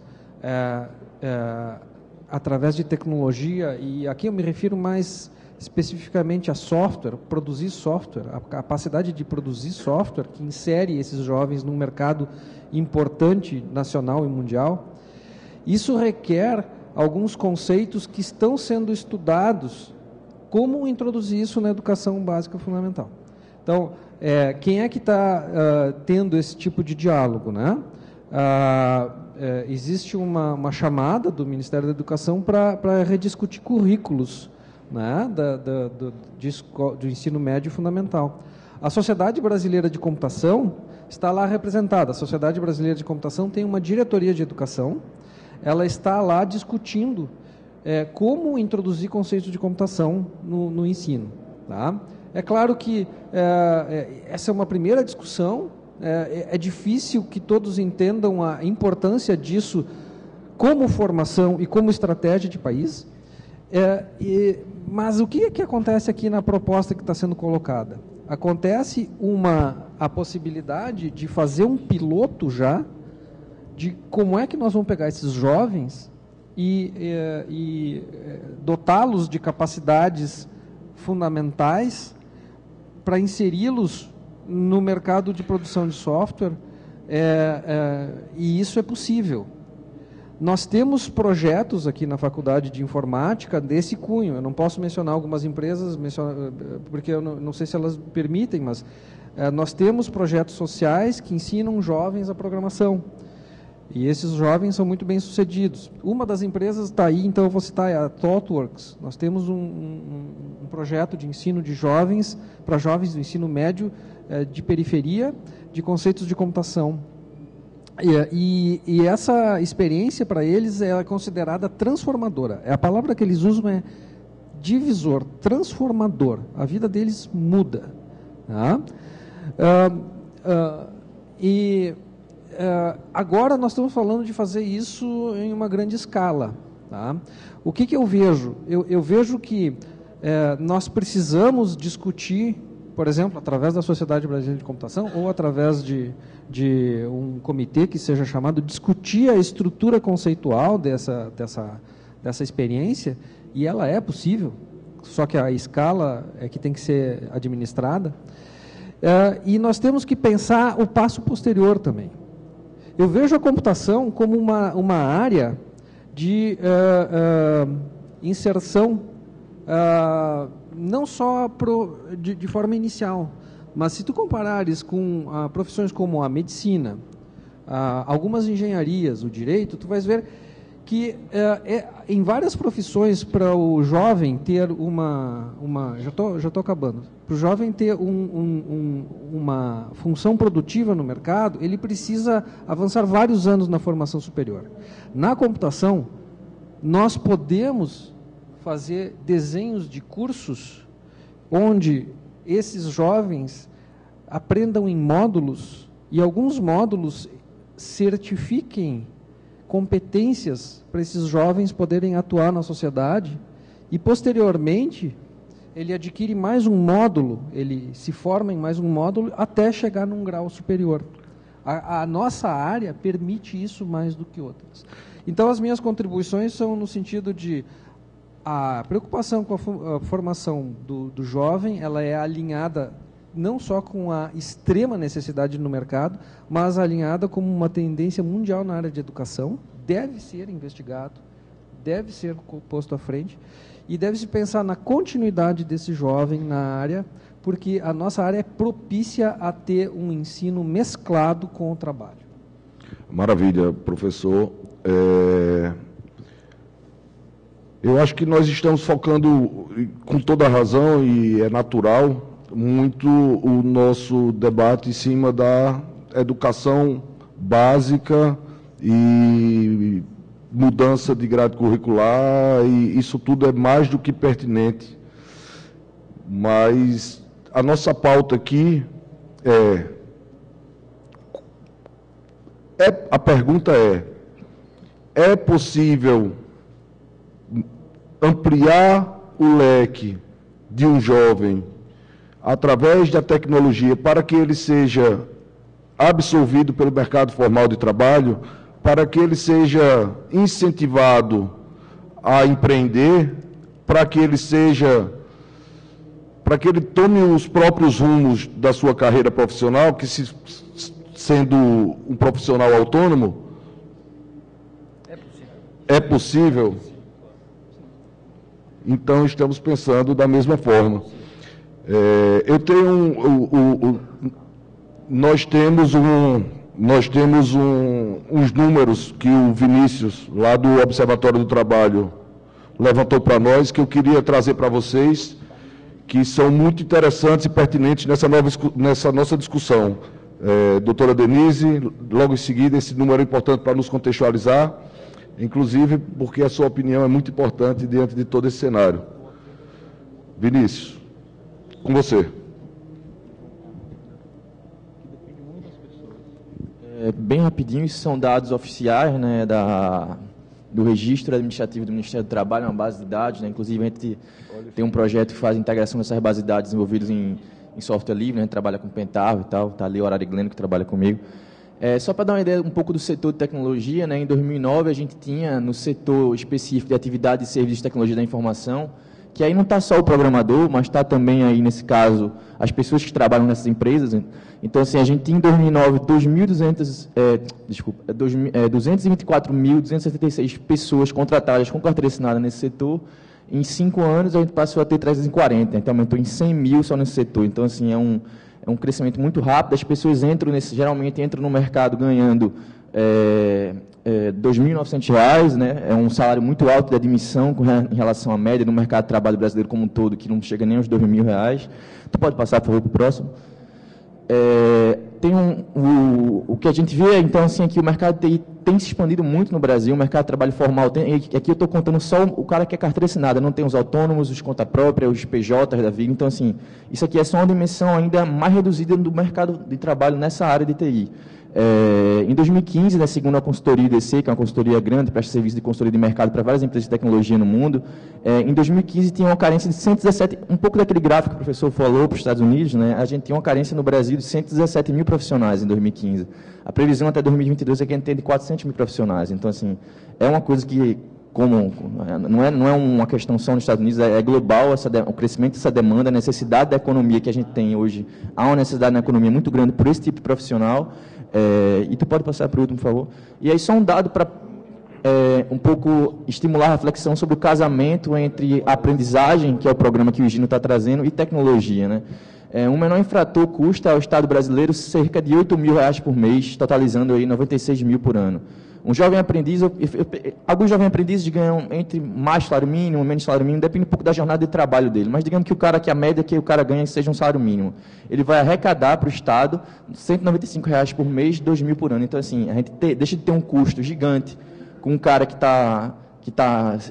através de tecnologia, e aqui eu me refiro mais especificamente a software, produzir software, a capacidade de produzir software que insere esses jovens num mercado importante, nacional e mundial. Isso requer alguns conceitos que estão sendo estudados, como introduzir isso na educação básica fundamental. Então, quem é que está tendo esse tipo de diálogo, né? Existe uma chamada do Ministério da Educação para rediscutir currículos, né, do ensino médio fundamental. A Sociedade Brasileira de Computação está lá representada. A Sociedade Brasileira de Computação tem uma diretoria de educação, ela está lá discutindo como introduzir conceitos de computação no ensino. Tá? É claro que essa é uma primeira discussão. É difícil que todos entendam a importância disso como formação e como estratégia de país. Mas o que acontece aqui na proposta que está sendo colocada? Acontece a possibilidade de fazer um piloto já de como é que nós vamos pegar esses jovens e dotá-los de capacidades fundamentais para inseri-los no mercado de produção de software, e isso é possível. Nós temos projetos aqui na Faculdade de Informática desse cunho. Eu não posso mencionar algumas empresas, porque eu não sei se elas permitem, mas nós temos projetos sociais que ensinam jovens a programação. E esses jovens são muito bem sucedidos. Uma das empresas está aí, então eu vou citar, a ThoughtWorks. Nós temos um projeto de ensino de jovens, para jovens do ensino médio, de periferia, de conceitos de computação. E essa experiência para eles é considerada transformadora. A palavra que eles usam é divisor, transformador. A vida deles muda. Tá? Agora nós estamos falando de fazer isso em uma grande escala. Tá? O que eu vejo? Eu vejo que nós precisamos discutir, por exemplo, através da Sociedade Brasileira de Computação ou através de um comitê que seja chamado, discutir a estrutura conceitual dessa experiência, e ela é possível, só que a escala é que tem que ser administrada. E nós temos que pensar o passo posterior também. Eu vejo a computação como uma área de inserção, não só de forma inicial, mas se tu comparares com profissões como a medicina, algumas engenharias, o direito, tu vais ver que em várias profissões, para o jovem ter já estou acabando, para o jovem ter uma função produtiva no mercado, ele precisa avançar vários anos na formação superior. Na computação, nós podemos fazer desenhos de cursos onde esses jovens aprendam em módulos, e alguns módulos certifiquem competências para esses jovens poderem atuar na sociedade E, posteriormente, ele adquire mais um módulo, ele se forma em mais um módulo até chegar num grau superior. A nossa área permite isso mais do que outras. Então, as minhas contribuições são no sentido de a preocupação com a formação do jovem, ela é alinhada não só com a extrema necessidade no mercado, mas alinhada com uma tendência mundial na área de educação, deve ser investigado, deve ser posto à frente, e deve-se pensar na continuidade desse jovem na área, porque a nossa área é propícia a ter um ensino mesclado com o trabalho. Maravilha, professor. Eu acho que nós estamos focando, com toda a razão, e é natural, muito o nosso debate em cima da educação básica e mudança de grade curricular, e isso tudo é mais do que pertinente. Mas a nossa pauta aqui a pergunta é possível ampliar o leque de um jovem através da tecnologia para que ele seja absorvido pelo mercado formal de trabalho, para que ele seja incentivado a empreender, para que ele tome os próprios rumos da sua carreira profissional, que sendo um profissional autônomo, é possível. Então, estamos pensando da mesma forma. Nós temos uns números que o Vinícius, lá do Observatório do Trabalho, levantou para nós, que eu queria trazer para vocês, que são muito interessantes e pertinentes nessa nossa discussão. Doutora Denise, logo em seguida, esse número é importante para nos contextualizar, inclusive porque a sua opinião é muito importante diante de todo esse cenário. Vinícius, com você. Bem rapidinho, isso são dados oficiais, né, do registro administrativo do Ministério do Trabalho, uma base de dados, né, inclusive a gente tem um projeto que faz a integração dessas bases de dados desenvolvidos em software livre, né, a gente trabalha com Pentaho e tal, está ali o Horário Gleno que trabalha comigo. Só para dar uma ideia um pouco do setor de tecnologia, né, em 2009 a gente tinha no setor específico de atividade de serviços de tecnologia da informação, que aí não está só o programador, mas está também aí, nesse caso, as pessoas que trabalham nessas empresas. Então, assim, a gente tinha em 2009 224.276 pessoas contratadas com carteira assinada nesse setor. Em 5 anos, a gente passou a ter 340, então aumentou em 100 mil só nesse setor. Então, assim, é um crescimento muito rápido. As pessoas geralmente entram no mercado ganhando R$ 2.900, né? É um salário muito alto de admissão em relação à média no mercado de trabalho brasileiro como um todo, que não chega nem aos R$ 2.000. Tu pode passar, por favor, para o próximo? O que a gente vê, então, assim, é que o mercado de TI tem se expandido muito no Brasil, o mercado de trabalho formal aqui eu estou contando só o cara que é carteira assinada, não tem os autônomos, os conta própria, os PJs da vida, então, assim, isso aqui é só uma dimensão ainda mais reduzida do mercado de trabalho nessa área de TI. Em 2015, né, segundo a consultoria IDC, que é uma consultoria grande, presta serviço de consultoria de mercado para várias empresas de tecnologia no mundo, em 2015 tinha uma carência de 117, um pouco daquele gráfico que o professor falou para os Estados Unidos, né, a gente tinha uma carência no Brasil de 117 mil profissionais em 2015. A previsão até 2022 é que a gente tem de 400 mil profissionais. Então, assim, é uma coisa que, não é uma questão só nos Estados Unidos, é global o crescimento dessa demanda, a necessidade da economia que a gente tem hoje. Há uma necessidade na economia muito grande por esse tipo de profissional. E tu pode passar para o último, por favor. E aí só um dado para um pouco estimular a reflexão sobre o casamento entre a aprendizagem, que é o programa que o Higino está trazendo, e tecnologia, né? Um menor infrator custa ao Estado brasileiro cerca de R$ 8.000 por mês, totalizando aí 96 mil por ano. Um jovem aprendiz, alguns jovens aprendizes ganham entre mais salário mínimo, menos salário mínimo, depende um pouco da jornada de trabalho dele, mas digamos que a média que o cara ganha seja um salário mínimo. Ele vai arrecadar para o Estado R$ 195 por mês, R$ 2.000 por ano. Então, assim, a gente deixa de ter um custo gigante com um cara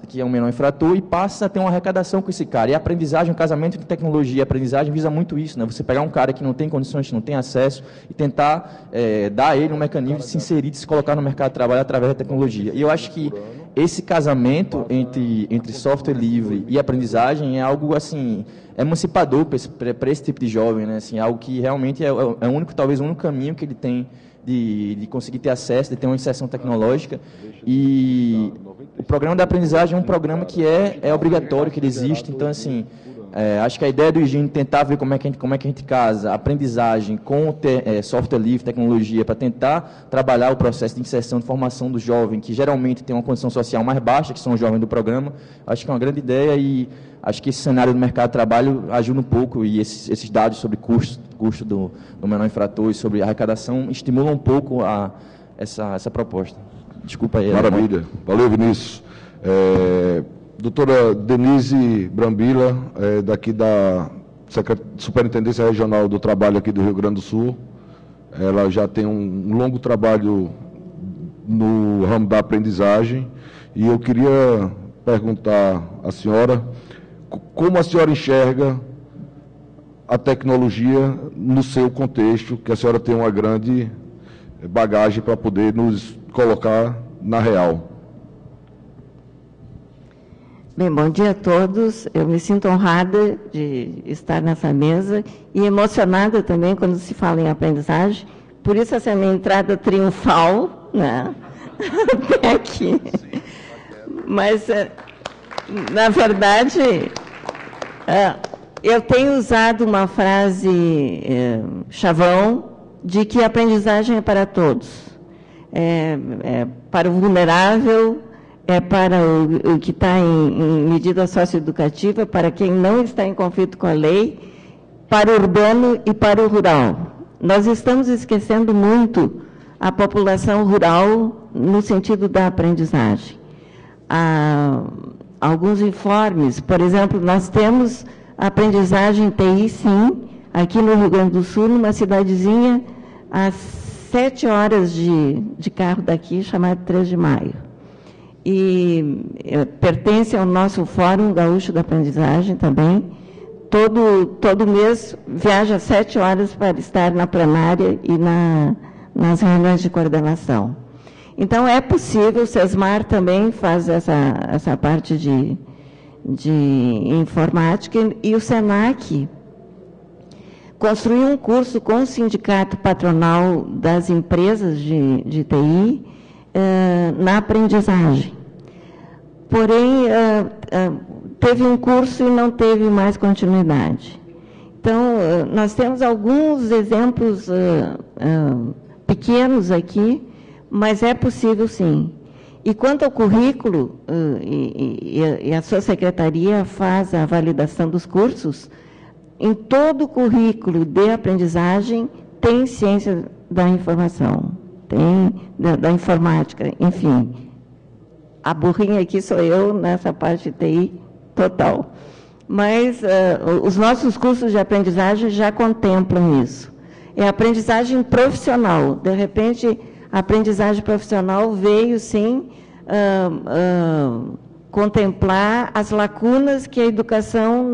que é um menor infrator e passa a ter uma arrecadação com esse cara. E a aprendizagem, o casamento de tecnologia e aprendizagem visa muito isso, né? Você pegar um cara que não tem condições, que não tem acesso e tentar dar a ele um mecanismo de se inserir, de se colocar no mercado de trabalho através da tecnologia. E eu acho que esse casamento entre software livre e aprendizagem é algo assim emancipador para esse tipo de jovem, né? Assim, algo que realmente é o único, talvez o único caminho que ele tem de conseguir ter acesso, de ter uma inserção tecnológica. E o programa de aprendizagem é um programa que é obrigatório, que ele existe. Então, assim, acho que a ideia do Higiene tentar ver como é que a gente casa aprendizagem com software livre, tecnologia, para tentar trabalhar o processo de inserção, de formação do jovem, que geralmente tem uma condição social mais baixa, que são os jovens do programa, acho que é uma grande ideia e acho que esse cenário do mercado de trabalho ajuda um pouco e esses dados sobre custo do menor infrator e sobre arrecadação estimulam um pouco essa proposta. Desculpa aí. Maravilha. Valeu, Vinícius. Doutora Denise Brambila, daqui da Superintendência Regional do Trabalho aqui do Rio Grande do Sul. Ela já tem um longo trabalho no ramo da aprendizagem e eu queria perguntar à senhora como a senhora enxerga a tecnologia no seu contexto, que a senhora tem uma grande bagagem para poder nos colocar na real. Bem, bom dia a todos. Eu me sinto honrada de estar nessa mesa e emocionada também quando se fala em aprendizagem. Por isso essa minha entrada triunfal, né? Até aqui. Mas, na verdade, eu tenho usado uma frase chavão de que a aprendizagem é para todos. Para o vulnerável, para o que está em medida socioeducativa, para quem não está em conflito com a lei, para o urbano e para o rural. Nós estamos esquecendo muito a população rural no sentido da aprendizagem. Há alguns informes, por exemplo, nós temos aprendizagem TI, sim, aqui no Rio Grande do Sul, numa cidadezinha a 7 horas de carro daqui, chamada 3 de Maio. E pertence ao nosso Fórum Gaúcho da Aprendizagem também. Todo mês viaja 7 horas para estar na plenária e nas reuniões de coordenação. Então, é possível, o SESMAR também faz essa parte de informática, e o SENAC construiu um curso com o sindicato patronal das empresas de TI na aprendizagem. Porém, teve um curso e não teve mais continuidade. Então, nós temos alguns exemplos pequenos aqui, mas é possível, sim. E quanto ao currículo, e a sua secretaria faz a validação dos cursos, em todo o currículo de aprendizagem tem ciência da informação, tem da informática, enfim. A burrinha aqui sou eu nessa parte de TI total. Mas os nossos cursos de aprendizagem já contemplam isso. É aprendizagem profissional. De repente, a aprendizagem profissional veio, sim, contemplar as lacunas que a educação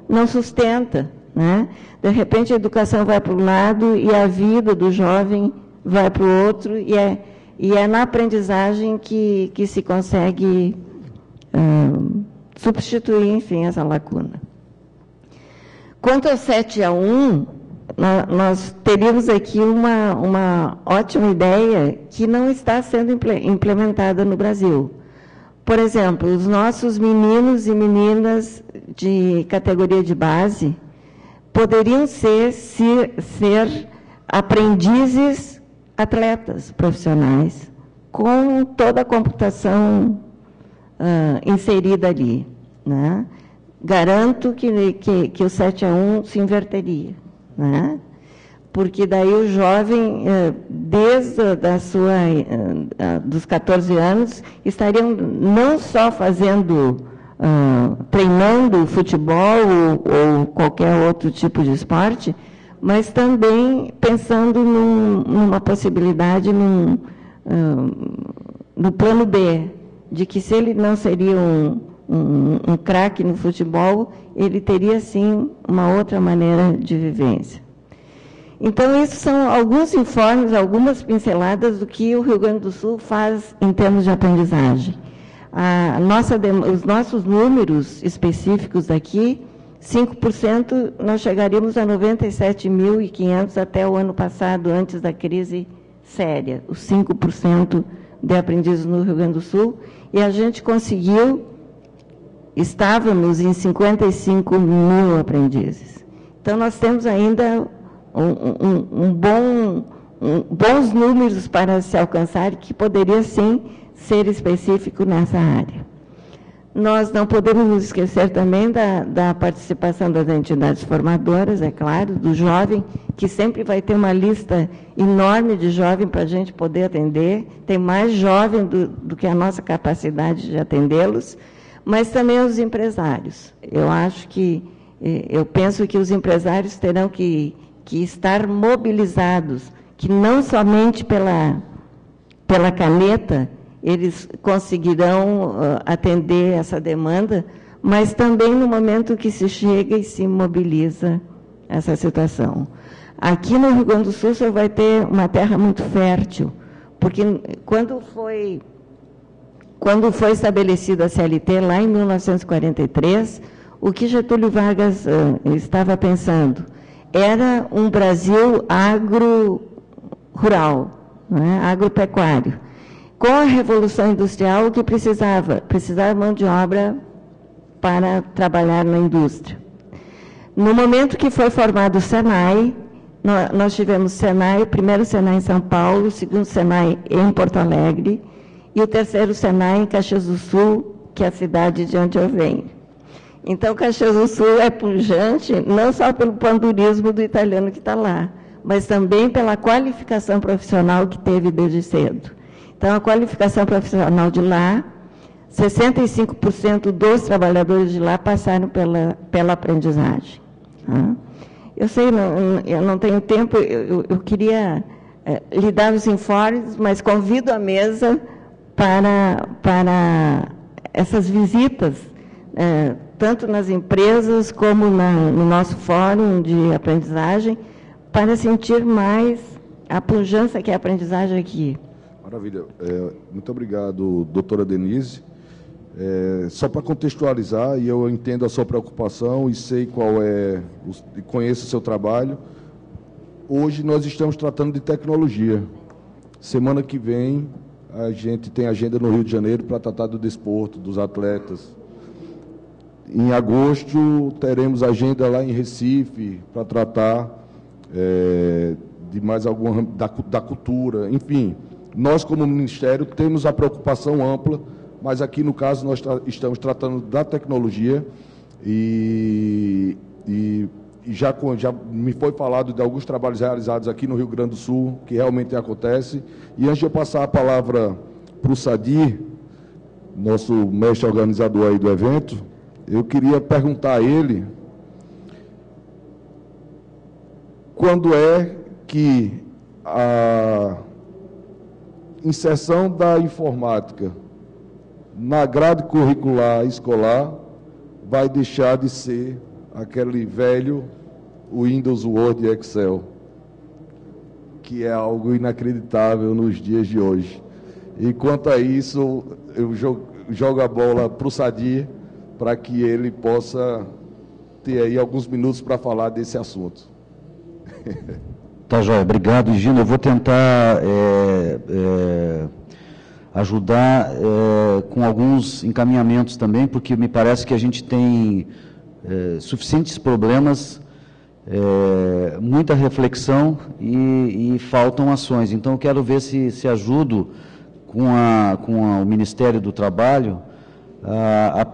não sustenta, né? De repente, a educação vai para um lado e a vida do jovem vai para o outro, e é na aprendizagem que se consegue substituir, enfim, essa lacuna. Quanto ao 7-1, nós teríamos aqui uma ótima ideia que não está sendo implementada no Brasil. Por exemplo, os nossos meninos e meninas de categoria de base poderiam ser aprendizes atletas profissionais, com toda a computação inserida ali, né? Garanto que o 7-1 se inverteria, né? Porque daí o jovem, desde dos 14 anos, estariam não só treinando futebol ou qualquer outro tipo de esporte, mas também pensando numa possibilidade, no plano B, de que se ele não seria um craque no futebol, ele teria, sim, uma outra maneira de vivência. Então, isso são alguns informes, algumas pinceladas do que o Rio Grande do Sul faz em termos de aprendizagem. os nossos números específicos aqui, 5% nós chegaríamos a 97.500 até o ano passado, antes da crise séria, os 5% de aprendizes no Rio Grande do Sul, e a gente conseguiu, estávamos em 55 mil aprendizes. Então, nós temos ainda bons números para se alcançar, que poderia, sim, ser específico nessa área. Nós não podemos nos esquecer também da participação das entidades formadoras, é claro, do jovem, que sempre vai ter uma lista enorme de jovem para a gente poder atender, tem mais jovem do que a nossa capacidade de atendê-los, mas também os empresários. Eu penso que os empresários terão que estar mobilizados, que não somente pela caneta eles conseguirão atender essa demanda, mas também no momento que se chega e se mobiliza essa situação. Aqui no Rio Grande do Sul, você vai ter uma terra muito fértil, porque quando foi estabelecida a CLT, lá em 1943, o que Getúlio Vargas estava pensando era um Brasil agro-rural, né, agropecuário. Com a Revolução Industrial, o que precisava? Precisava mão de obra para trabalhar na indústria. No momento que foi formado o SENAI, nós tivemos Senai, o primeiro Senai em São Paulo, o segundo Senai em Porto Alegre, e o terceiro Senai em Caxias do Sul, que é a cidade de onde eu venho. Então, Caxias do Sul é pujante, não só pelo pandurismo do italiano que está lá, mas também pela qualificação profissional que teve desde cedo. Então, a qualificação profissional de lá, 65% dos trabalhadores de lá passaram pela aprendizagem. Eu sei, eu não tenho tempo, eu queria lhe dar os informes, mas convido a mesa para essas visitas, tanto nas empresas como no nosso fórum de aprendizagem, para sentir mais a pujança que é a aprendizagem aqui. Maravilha. Muito obrigado, doutora Denise. Só para contextualizar, e eu entendo a sua preocupação e sei qual é, conheço o seu trabalho, hoje nós estamos tratando de tecnologia. Semana que vem, a gente tem agenda no Rio de Janeiro para tratar do desporto, dos atletas. Em agosto, teremos agenda lá em Recife para tratar de mais alguma, da cultura, enfim. Nós, como Ministério, temos a preocupação ampla, mas aqui, no caso, nós estamos tratando da tecnologia e já me foi falado de alguns trabalhos realizados aqui no Rio Grande do Sul, que realmente acontece. E antes de eu passar a palavra para o Sadir, nosso mestre organizador aí do evento, eu queria perguntar a ele quando é que a inserção da informática na grade curricular escolar vai deixar de ser aquele velho Windows, Word e Excel, que é algo inacreditável nos dias de hoje. E quanto a isso, eu jogo a bola para o Sadir, para que ele possa ter aí alguns minutos para falar desse assunto. Tá, joia. Obrigado, Gino. Eu vou tentar ajudar com alguns encaminhamentos também, porque me parece que a gente tem suficientes problemas, muita reflexão e faltam ações. Então, eu quero ver se ajudo com o Ministério do Trabalho a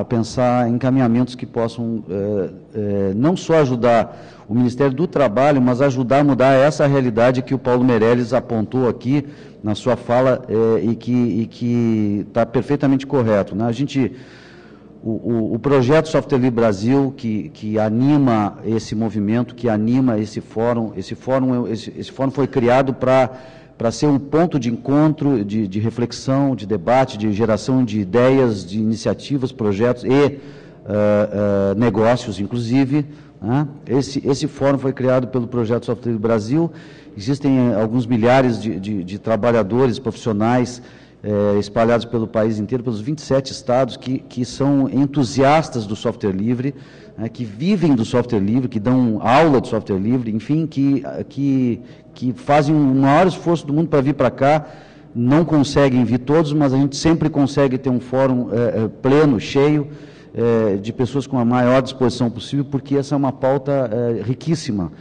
pensar encaminhamentos que possam não só ajudar o Ministério do Trabalho, mas ajudar a mudar essa realidade que o Paulo Meirelles apontou aqui na sua fala e que está perfeitamente correto, né? O projeto Software Livre Brasil, que anima esse movimento, que anima esse fórum foi criado para ser um ponto de encontro, de reflexão, de debate, de geração de ideias, de iniciativas, projetos e negócios, inclusive, né? Esse fórum foi criado pelo projeto Software Livre Brasil. Existem alguns milhares de trabalhadores, profissionais espalhados pelo país inteiro, pelos 27 estados, que são entusiastas do software livre, que vivem do software livre, que dão aula de software livre, enfim, que fazem o maior esforço do mundo para vir para cá. Não conseguem vir todos, mas a gente sempre consegue ter um fórum pleno, cheio, de pessoas com a maior disposição possível, porque essa é uma pauta riquíssima,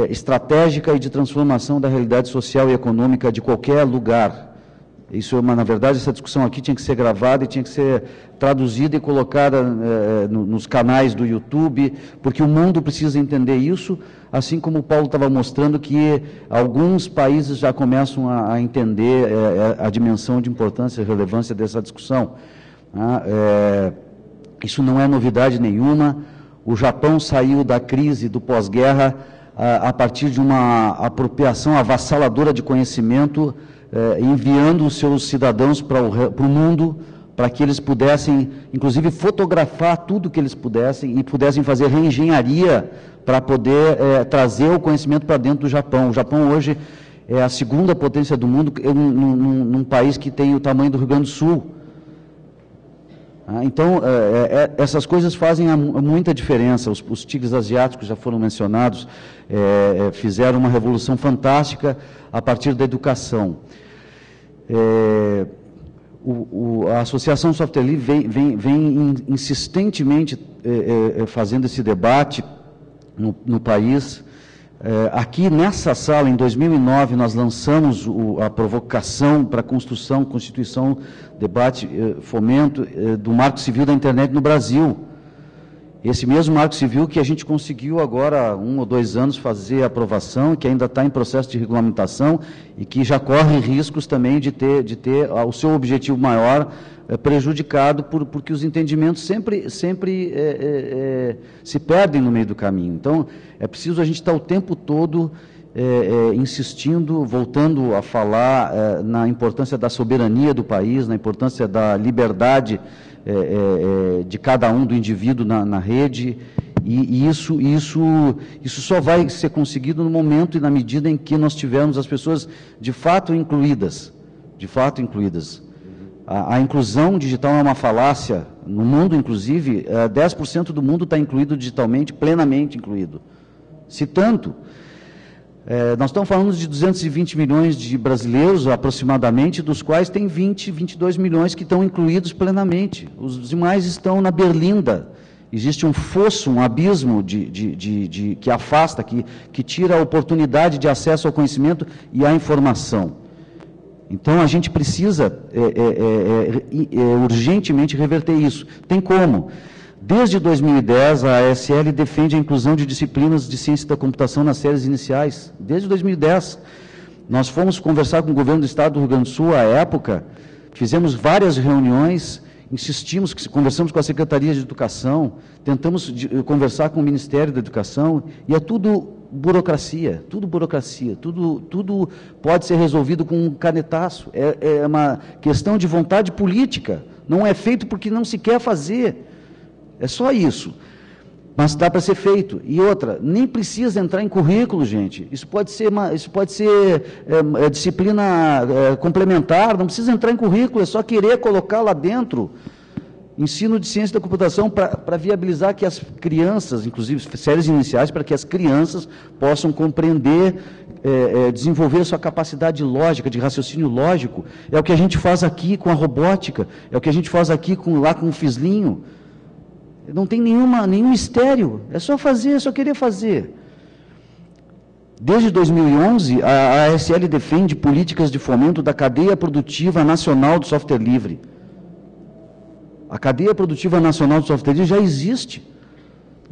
estratégica e de transformação da realidade social e econômica de qualquer lugar. Isso, na verdade, essa discussão aqui tinha que ser gravada e tinha que ser traduzida e colocada nos canais do YouTube, porque o mundo precisa entender isso, assim como o Paulo estava mostrando que alguns países já começam a entender a dimensão de importância e relevância dessa discussão. Isso não é novidade nenhuma. O Japão saiu da crise do pós-guerra a partir de uma apropriação avassaladora de conhecimento, enviando os seus cidadãos para o mundo, para que eles pudessem, inclusive, fotografar tudo que eles pudessem e pudessem fazer reengenharia para poder trazer o conhecimento para dentro do Japão. O Japão hoje é a segunda potência do mundo, num país que tem o tamanho do Rio Grande do Sul. Então, essas coisas fazem muita diferença. Os tigres asiáticos já foram mencionados, fizeram uma revolução fantástica a partir da educação. A Associação Software Livre vem insistentemente fazendo esse debate no país. Aqui nessa sala, em 2009, nós lançamos a provocação para a construção, constituição, debate, fomento do Marco Civil da Internet no Brasil. Esse mesmo Marco Civil que a gente conseguiu agora, 1 ou 2 anos, fazer a aprovação, que ainda está em processo de regulamentação e que já corre riscos também de ter o seu objetivo maior prejudicado porque os entendimentos sempre se perdem no meio do caminho. Então, é preciso a gente estar o tempo todo insistindo, voltando a falar na importância da soberania do país, na importância da liberdade de cada um, do indivíduo na rede, e isso só vai ser conseguido no momento e na medida em que nós tivermos as pessoas de fato incluídas. A inclusão digital é uma falácia. No mundo, inclusive, 10% do mundo está incluído digitalmente, plenamente incluído. Se tanto, nós estamos falando de 220 milhões de brasileiros, aproximadamente, dos quais tem 22 milhões que estão incluídos plenamente. Os demais estão na berlinda. Existe um fosso, um abismo que afasta, que tira a oportunidade de acesso ao conhecimento e à informação. Então, a gente precisa urgentemente reverter isso. Tem como? Desde 2010, a ASL defende a inclusão de disciplinas de ciência da computação nas séries iniciais. Desde 2010. Nós fomos conversar com o governo do Estado do Rio Grande do Sul, à época, fizemos várias reuniões, insistimos, conversamos com a Secretaria de Educação, tentamos conversar com o Ministério da Educação, e é tudo burocracia, tudo pode ser resolvido com um canetaço. É uma questão de vontade política, não é feito porque não se quer fazer. É só isso. Mas dá para ser feito. E outra, nem precisa entrar em currículo, gente. Isso pode ser disciplina complementar, não precisa entrar em currículo, é só querer colocar lá dentro. Ensino de ciência da computação para viabilizar que as crianças, inclusive séries iniciais, para que as crianças possam compreender, desenvolver sua capacidade lógica, de raciocínio lógico. É o que a gente faz aqui com a robótica, é o que a gente faz aqui lá com o Fislinho. Não tem nenhum mistério, é só fazer, é só querer fazer. Desde 2011, a ASL defende políticas de fomento da cadeia produtiva nacional do software livre. A cadeia produtiva nacional do software livre já existe.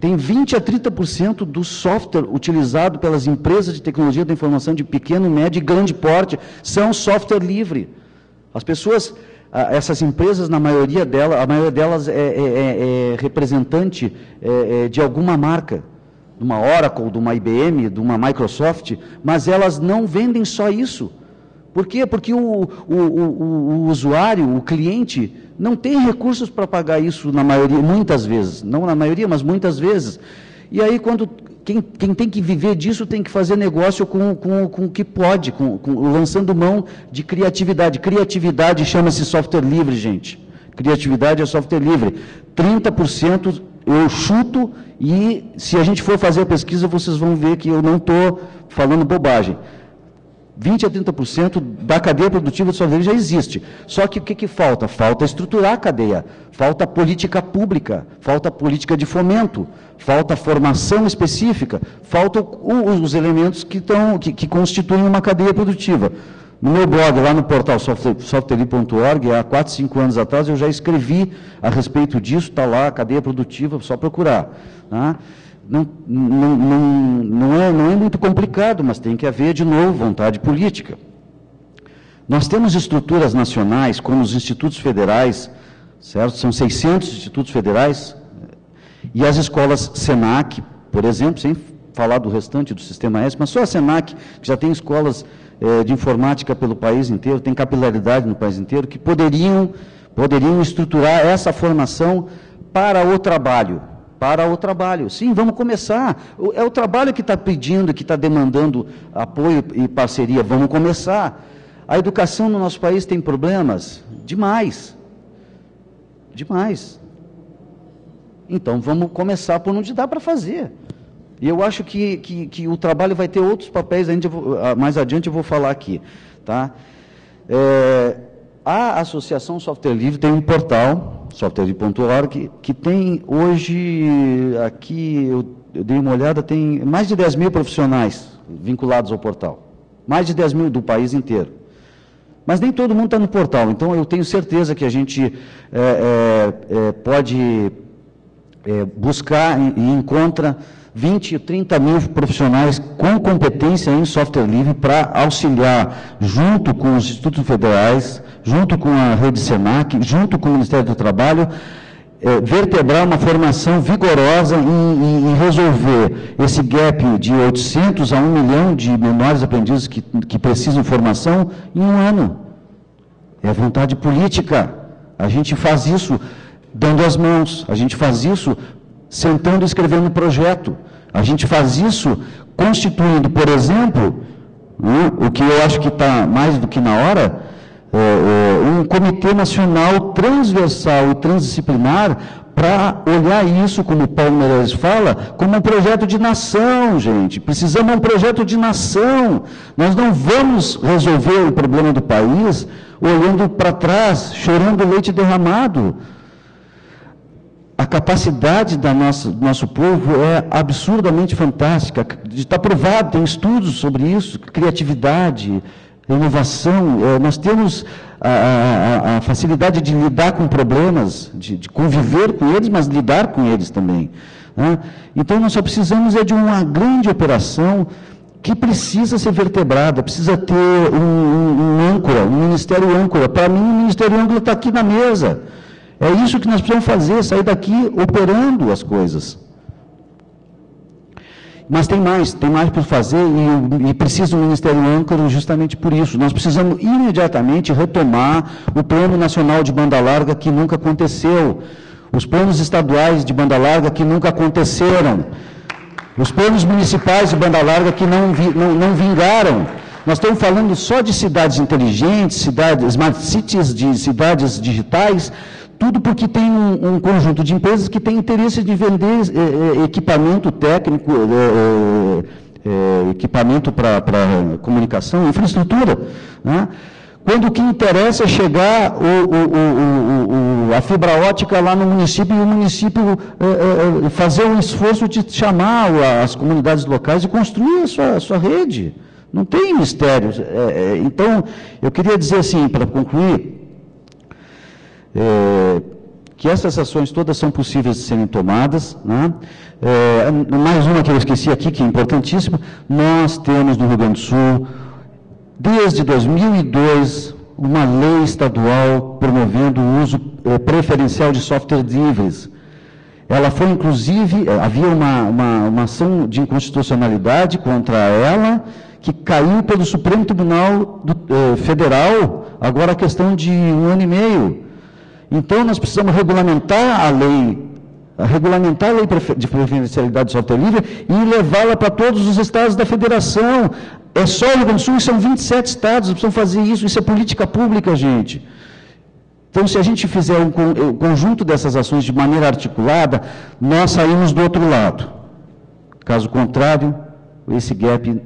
Tem 20% a 30% do software utilizado pelas empresas de tecnologia da informação de pequeno, médio e grande porte são software livre. As pessoas... Essas empresas, a maioria delas é representante de alguma marca, de uma Oracle, de uma IBM, de uma Microsoft, mas elas não vendem só isso. Por quê? Porque o usuário, o cliente, não tem recursos para pagar isso na maioria, muitas vezes. Não na maioria, mas muitas vezes. E aí, quando Quem tem que viver disso tem que fazer negócio com o que pode, lançando mão de criatividade. Criatividade chama-se software livre, gente. Criatividade é software livre. 30% eu chuto, e se a gente for fazer a pesquisa, vocês vão ver que eu não estou falando bobagem. 20% a 30% da cadeia produtiva de software livre já existe. Só que o que falta? Falta estruturar a cadeia, falta política pública, falta política de fomento, falta formação específica, faltam os elementos que constituem uma cadeia produtiva. No meu blog, lá no portal softwarelivre.org, há 4, 5 anos atrás, eu já escrevi a respeito disso, está lá, a cadeia produtiva, só procurar. Tá? Não é muito complicado, mas tem que haver, de novo, vontade política. Nós temos estruturas nacionais, como os institutos federais, certo? São 600 institutos federais, e as escolas SENAC, por exemplo, sem falar do restante do sistema S, mas só a SENAC, que já tem escolas de informática pelo país inteiro, tem capilaridade no país inteiro, que poderiam estruturar essa formação para o trabalho. Sim, vamos começar. É o trabalho que está pedindo, que está demandando apoio e parceria. Vamos começar. A educação no nosso país tem problemas? Demais. Então, vamos começar por onde dá para fazer. E eu acho que o trabalho vai ter outros papéis, mais adiante eu vou falar aqui. Tá? A Associação Software Livre tem um portal, softwarelivre.org, que tem hoje, aqui eu dei uma olhada, tem mais de 10 mil profissionais vinculados ao portal. Mais de 10 mil do país inteiro. Mas nem todo mundo está no portal, então eu tenho certeza que a gente pode buscar e encontra 20, 30 mil profissionais com competência em software livre para auxiliar, junto com os institutos federais, junto com a rede SENAC, junto com o Ministério do Trabalho, vertebrar uma formação vigorosa em resolver esse gap de 800 a 1 milhão de menores aprendizes que precisam de formação em um ano. É vontade política. A gente faz isso dando as mãos, a gente faz isso sentando e escrevendo projeto. A gente faz isso constituindo, por exemplo, o que eu acho que está mais do que na hora, um comitê nacional transversal e transdisciplinar para olhar isso, como o Paulo Meirelles fala, como um projeto de nação, gente. Precisamos de um projeto de nação. Nós não vamos resolver o problema do país olhando para trás, chorando leite derramado. A capacidade do nosso povo é absurdamente fantástica. Está provado, tem estudos sobre isso, criatividade, inovação. Nós temos a facilidade de lidar com problemas, de conviver com eles, mas lidar com eles também. Né? Então, nós só precisamos de uma grande operação que precisa ser vertebrada, precisa ter um âncora, um ministério âncora. Para mim, o ministério âncora está aqui na mesa. É isso que nós precisamos fazer, sair daqui operando as coisas. Mas tem mais por fazer e precisa um Ministério âncora justamente por isso. Nós precisamos imediatamente retomar o Plano Nacional de Banda Larga que nunca aconteceu, os planos estaduais de banda larga que nunca aconteceram, os planos municipais de banda larga que não vingaram. Nós estamos falando só de cidades inteligentes, smart cities, de cidades digitais, tudo porque tem um conjunto de empresas que tem interesse de vender equipamento técnico, equipamento para comunicação, infraestrutura. Né? Quando o que interessa é chegar a fibra ótica lá no município e o município fazer um esforço de chamar as comunidades locais e construir a sua rede. Não tem mistério. Então, eu queria dizer assim, para concluir, que essas ações todas são possíveis de serem tomadas. Né? Mais uma que eu esqueci aqui, que é importantíssima, nós temos no Rio Grande do Sul, desde 2002, uma lei estadual promovendo o uso preferencial de software livres. Ela foi, inclusive, havia uma ação de inconstitucionalidade contra ela, que caiu pelo Supremo Tribunal Federal, agora a questão de 1 ano e meio. Então, nós precisamos regulamentar a lei regulamentar a lei de preferencialidade de software livre e levá-la para todos os estados da federação. É só o Rio Grande do Sul, são 27 estados, precisam fazer isso é política pública, gente. Então, se a gente fizer o conjunto dessas ações de maneira articulada, nós saímos do outro lado. Caso contrário, esse gap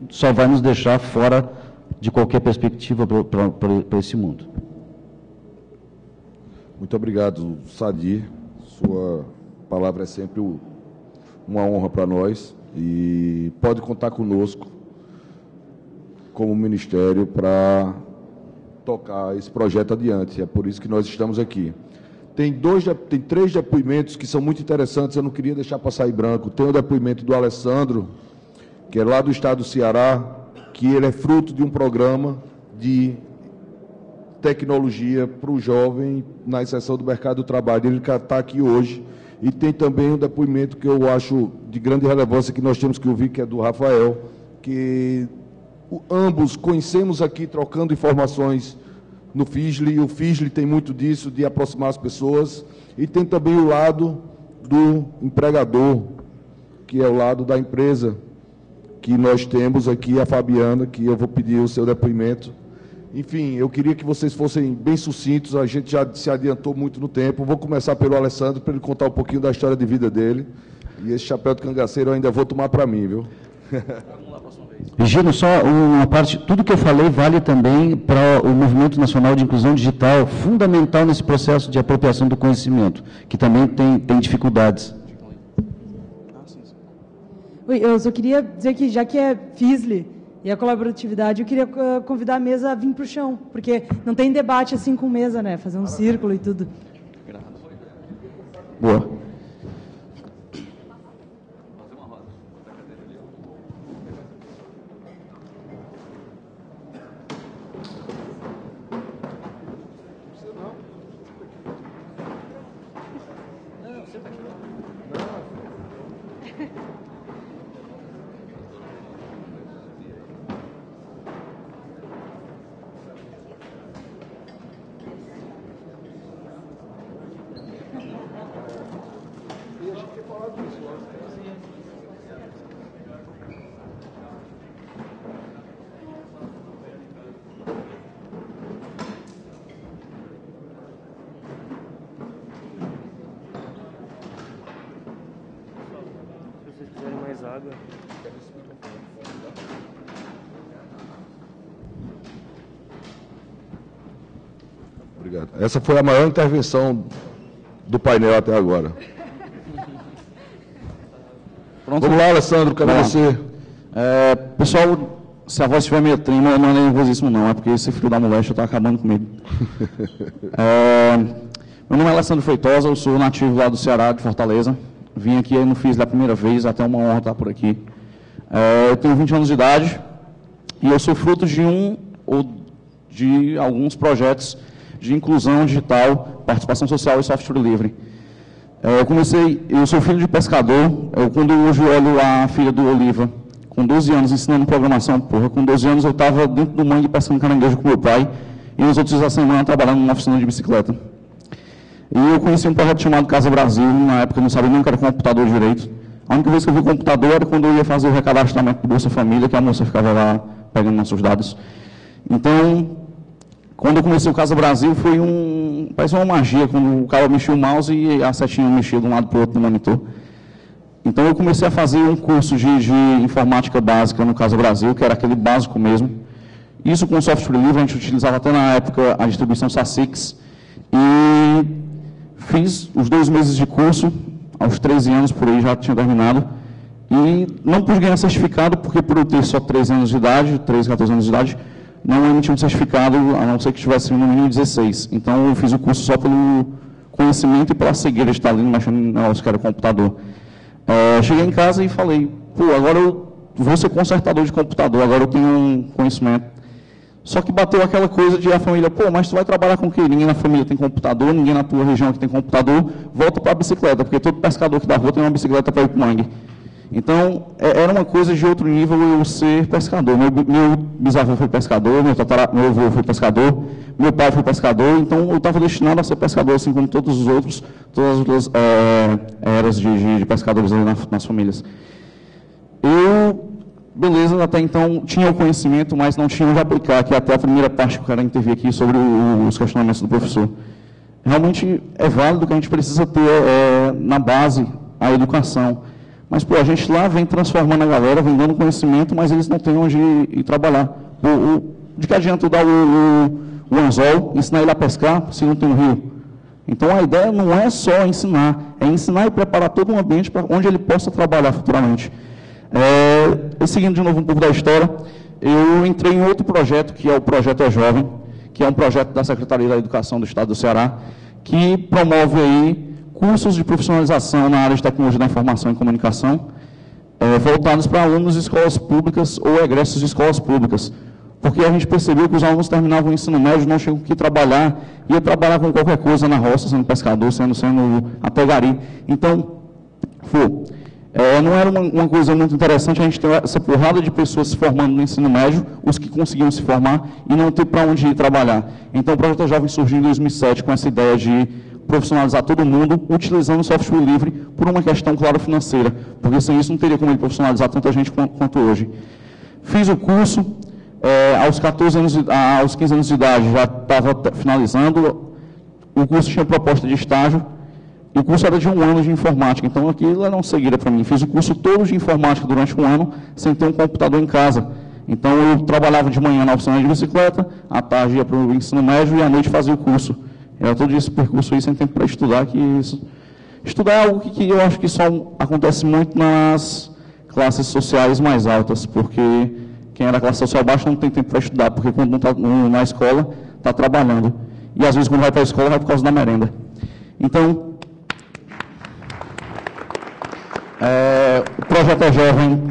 só vai nos deixar fora de qualquer perspectiva para esse mundo. Muito obrigado, Sadir. Sua palavra é sempre uma honra para nós e pode contar conosco como Ministério para tocar esse projeto adiante. É por isso que nós estamos aqui. Tem 3 depoimentos que são muito interessantes, eu não queria deixar passar em branco. Tem o depoimento do Alessandro, que é lá do estado do Ceará, que ele é fruto de um programa de tecnologia para o jovem na inserção do mercado do trabalho. Ele está aqui hoje. E tem também um depoimento que eu acho de grande relevância, que nós temos que ouvir, que é do Rafael, que ambos conhecemos aqui, trocando informações no FISLE, e o FISLE tem muito disso, de aproximar as pessoas, e tem também o lado do empregador, que é o lado da empresa, que nós temos aqui, a Fabiana, que eu vou pedir o seu depoimento. Enfim, eu queria que vocês fossem bem sucintos, a gente já se adiantou muito no tempo. Vou começar pelo Alessandro, para ele contar um pouquinho da história de vida dele, e esse chapéu de cangaceiro eu ainda vou tomar para mim, viu? Gino, só uma parte, tudo que eu falei vale também para o Movimento Nacional de Inclusão Digital, fundamental nesse processo de apropriação do conhecimento, que também tem dificuldades. Oi, eu só queria dizer que, já que é FISLE e a colaboratividade, eu queria convidar a mesa a vir para o chão, porque não tem debate assim com mesa, né? Fazer um círculo e tudo. Boa. Obrigado. Essa foi a maior intervenção do painel até agora. Pronto. Vamos lá, Alessandro, cadê você? Pessoal, se a voz estiver meio trema, não é nervosismo não, é porque esse frio da moléstia está acabando comigo. Meu nome é Alessandro Feitosa, eu sou nativo lá do Ceará, de Fortaleza. Vim aqui, não fiz da primeira vez, até uma honra estar por aqui. Eu tenho 20 anos de idade e eu sou fruto de alguns projetos de inclusão digital, participação social e software livre. Eu sou filho de pescador, quando hoje eu olho a filha do Oliva, com 12 anos, ensinando programação, com 12 anos eu estava dentro do mangue pescando caranguejo com meu pai, e nos outros dias da semana trabalhando numa oficina de bicicleta. E eu conheci um projeto chamado Casa Brasil, na época eu não sabia nem o que era computador direito. A única vez que eu vi o computador era quando eu ia fazer o recadastramento do Bolsa Família, que a moça ficava lá pegando nossos dados. Então, quando eu comecei o Casa Brasil, parecia uma magia, quando o cara mexia o mouse e a setinha mexia de um lado para o outro no monitor. Então, eu comecei a fazer um curso de informática básica no Casa Brasil, que era aquele básico mesmo. Isso com software livre, a gente utilizava até na época a distribuição SASIX. E fiz os 2 meses de curso, aos 13 anos por aí já tinha terminado. E não pude ganhar certificado, porque por eu ter só 13 anos de idade, 13, 14 anos de idade, não emitia um certificado, a não ser que tivesse no mínimo 16. Então, eu fiz o curso só pelo conhecimento e pela cegueira de estar ali mexendo no negócio que era computador. Cheguei em casa e falei, agora eu vou ser consertador de computador, agora eu tenho um conhecimento. Só que bateu aquela coisa de a família, mas tu vai trabalhar com o quê? Ninguém na família tem computador, ninguém na tua região aqui tem computador, volta para a bicicleta, porque todo pescador que dá rua tem uma bicicleta para ir para o mangue. Então, era uma coisa de outro nível eu ser pescador. Meu bisavô foi pescador, meu avô foi pescador, meu pai foi pescador, então eu estava destinado a ser pescador, assim como todos os outros, todas as outras eras de pescadores ali nas famílias. Eu, beleza, até então tinha o conhecimento, mas não tinha onde aplicar, que é até a primeira parte que eu quero intervir aqui sobre os questionamentos do professor. Realmente é válido que a gente precisa ter na base a educação. Mas, pô, a gente lá vem transformando a galera, vem dando conhecimento, mas eles não têm onde ir trabalhar. De que adianta eu dar o anzol, ensinar ele a pescar, se não tem um rio? Então, a ideia não é só ensinar, é ensinar e preparar todo um ambiente para onde ele possa trabalhar futuramente. Seguindo de novo um pouco da história, eu entrei em outro projeto, que é o Projeto É Jovem, que é um projeto da Secretaria da Educação do Estado do Ceará, que promove aí cursos de profissionalização na área de tecnologia da informação e comunicação, voltados para alunos de escolas públicas ou egressos de escolas públicas. Porque a gente percebeu que os alunos terminavam o ensino médio, não tinham que trabalhar, ia trabalhar com qualquer coisa na roça, sendo pescador, sendo até gari. Então, não era uma coisa muito interessante a gente ter essa porrada de pessoas se formando no ensino médio, os que conseguiam se formar, e não ter para onde ir trabalhar. Então, o Projeto Jovem surgiu em 2007 com essa ideia de profissionalizar todo mundo, utilizando o software livre por uma questão, claro, financeira, porque sem isso não teria como ele profissionalizar tanta gente quanto hoje. Fiz o curso, aos 15 anos de idade já estava finalizando, o curso tinha proposta de estágio, e o curso era de 1 ano de informática, então aquilo era uma cegueira para mim. Fiz o curso todo de informática durante 1 ano, sem ter um computador em casa. Então eu trabalhava de manhã na oficina de bicicleta, à tarde ia para o ensino médio e à noite fazia o curso. Eu todo esse percurso aí sem tempo para estudar, estudar é algo que eu acho que só acontece muito nas classes sociais mais altas, porque quem era classe social baixa não tem tempo para estudar, porque quando não está na escola, está trabalhando. E às vezes quando vai para a escola, vai por causa da merenda. Então, o Projeto É Jovem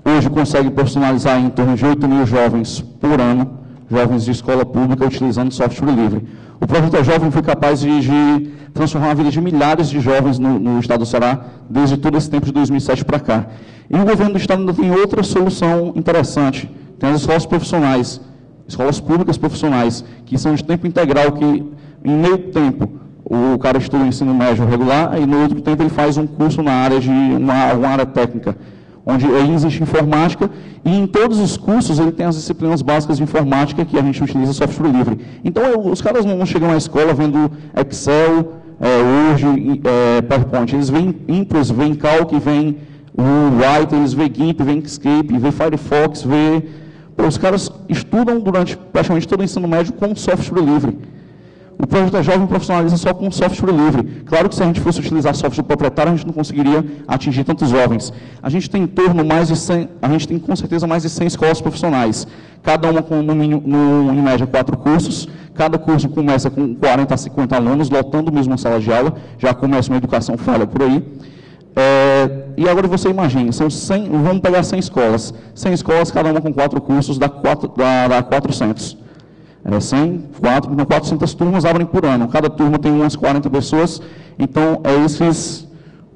hoje consegue profissionalizar em torno de 8 mil jovens por ano, jovens de escola pública, utilizando software livre. O Projeto É Jovem foi capaz de transformar a vida de milhares de jovens no estado do Ceará, desde todo esse tempo de 2007 para cá. E o governo do estado ainda tem outra solução interessante. Tem as escolas profissionais, escolas públicas profissionais, que são de tempo integral, que em meio tempo o cara estuda o ensino médio regular, e no outro tempo ele faz um curso na área de uma área técnica, onde existe informática, e em todos os cursos ele tem as disciplinas básicas de informática que a gente utiliza software livre. Então, os caras não chegam à escola vendo Excel, Word, PowerPoint, eles veem Impress, veem Calc, veem o Writer, eles veem GIMP, veem Inkscape, veem Firefox, os caras estudam durante praticamente todo o ensino médio com software livre. O Projeto É Jovem profissionaliza só com software livre. Claro que se a gente fosse utilizar software proprietário, a gente não conseguiria atingir tantos jovens. A gente tem em torno mais de 100, a gente tem com certeza mais de 100 escolas profissionais. Cada uma com, em média, 4 cursos. Cada curso começa com 40 a 50 alunos, lotando mesmo a sala de aula. Já começa uma educação falha por aí. E agora você imagina, são 100, vamos pegar 100 escolas. 100 escolas, cada uma com 4 cursos, dá 400. 400 turmas abrem por ano. Cada turma tem umas 40 pessoas. Então,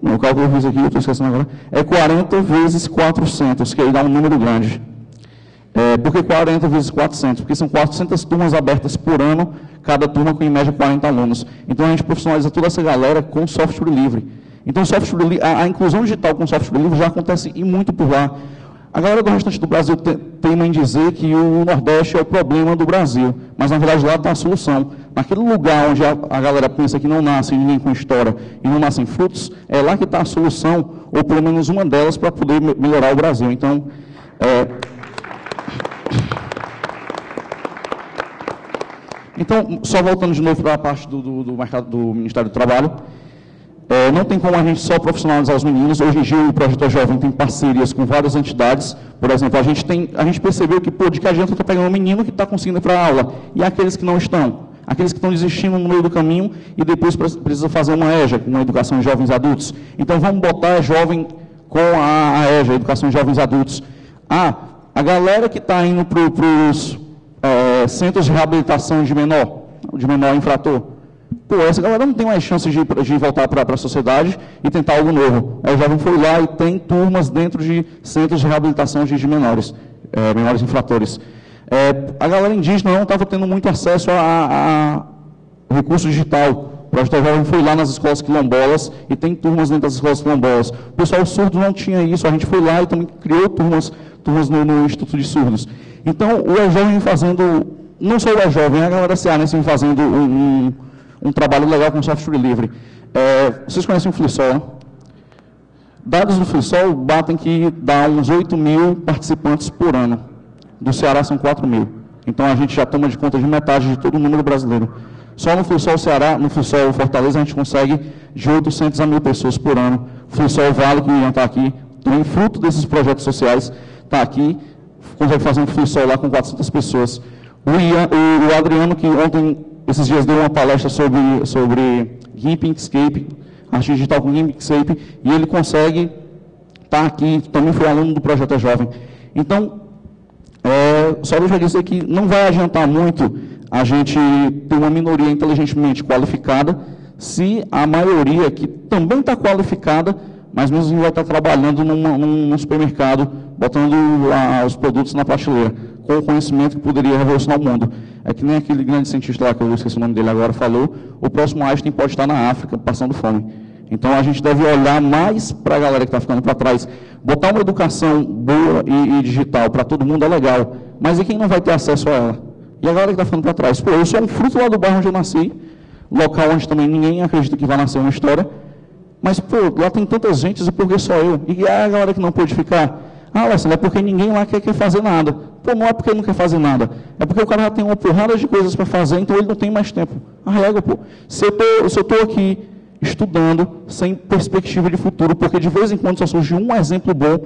o cálculo que eu fiz aqui, eu estou esquecendo agora, é 40 vezes 400, que aí dá um número grande. Por que 40 vezes 400? Porque são 400 turmas abertas por ano, cada turma com, em média, 40 alunos. Então, a gente profissionaliza toda essa galera com software livre. Então, a inclusão digital com software livre já acontece e muito por lá. A galera do restante do Brasil teima em dizer que o Nordeste é o problema do Brasil, mas na verdade lá está a solução. Naquele lugar onde a galera pensa que não nasce ninguém com história e não nascem frutos, é lá que está a solução, ou pelo menos uma delas, para poder melhorar o Brasil. Então, só voltando de novo para a parte do mercado do Ministério do Trabalho, não tem como a gente só profissionalizar os meninos. Hoje em dia o Projeto Jovem tem parcerias com várias entidades. Por exemplo, a gente percebeu que, de que adianta eu estar pegando um menino que está conseguindo ir para a aula, e aqueles que não estão? Aqueles que estão desistindo no meio do caminho e depois precisa fazer uma EJA, uma educação de jovens adultos. Então vamos botar jovem com a EJA, educação de jovens adultos. A galera que está indo para os centros de reabilitação de menor infrator, Pô, essa galera não tem mais chance de voltar para a sociedade e tentar algo novo. Aí o jovem foi lá e tem turmas dentro de centros de reabilitação de menores, menores infratores. A galera indígena não estava tendo muito acesso a recurso digital. O Projeto Jovem foi lá nas escolas quilombolas e tem turmas dentro das escolas quilombolas. O pessoal surdo não tinha isso, a gente foi lá e também criou turmas no Instituto de Surdos. Então, o E-Jovem fazendo, não só o E-Jovem, a galera cearense fazendo um trabalho legal com software livre. Vocês conhecem o FliSol, né? Dados do FliSol batem que dá uns 8.000 participantes por ano. Do Ceará são 4.000. Então, a gente já toma de conta de metade de todo o número brasileiro. Só no FliSol Ceará, no FliSol Fortaleza, a gente consegue de 800 a 1.000 pessoas por ano. O FliSol Vale, que ia estar aqui, também fruto desses projetos sociais, está aqui, consegue fazer um FliSol lá com 400 pessoas. O Adriano, que ontem, esses dias, deu uma palestra sobre GIMP Inkscape, arte digital com GIMP Inkscape, e ele consegue estar aqui, também foi aluno do Projeto Jovem. Então, só eu já disse que não vai adiantar muito a gente ter uma minoria inteligentemente qualificada se a maioria, que também está qualificada, mas mesmo vai estar trabalhando num supermercado, botando os produtos na prateleira, com o conhecimento que poderia revolucionar o mundo. É que nem aquele grande cientista lá, que eu esqueci o nome dele agora, falou, o próximo Einstein pode estar na África, passando fome. Então, a gente deve olhar mais para a galera que está ficando para trás. Botar uma educação boa e digital para todo mundo é legal, mas e quem não vai ter acesso a ela? E a galera que está ficando para trás? Pô, eu sou um fruto lá do bairro onde eu nasci, local onde também ninguém acredita que vai nascer uma história, mas, pô, lá tem tantas gentes e por que só eu? E a galera que não pôde ficar? Alessandro, é porque ninguém lá quer fazer nada. Pô, não é porque ele não quer fazer nada, é porque o cara já tem uma porrada de coisas para fazer, então ele não tem mais tempo. Arrega, pô. Se eu estou aqui estudando sem perspectiva de futuro, porque de vez em quando só surge um exemplo bom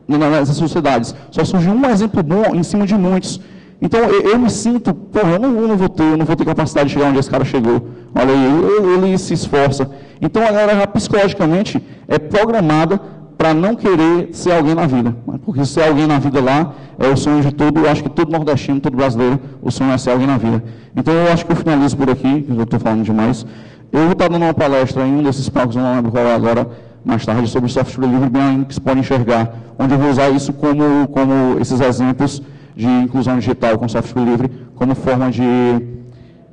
nessas sociedades, só surge um exemplo bom em cima de muitos. Então, eu me sinto, porra, eu não vou ter capacidade de chegar onde esse cara chegou. Olha aí, ele se esforça. Então, a galera já, psicologicamente é programada para não querer ser alguém na vida. Porque ser alguém na vida lá é o sonho de eu acho que todo nordestino, todo brasileiro, o sonho é ser alguém na vida. Então, eu acho que eu finalizo por aqui, que eu estou falando demais. Eu vou estar dando uma palestra em um desses palcos, não lembro qual é agora, mais tarde, sobre software livre, bem ainda que se pode enxergar, onde eu vou usar isso como esses exemplos de inclusão digital com software livre, como forma de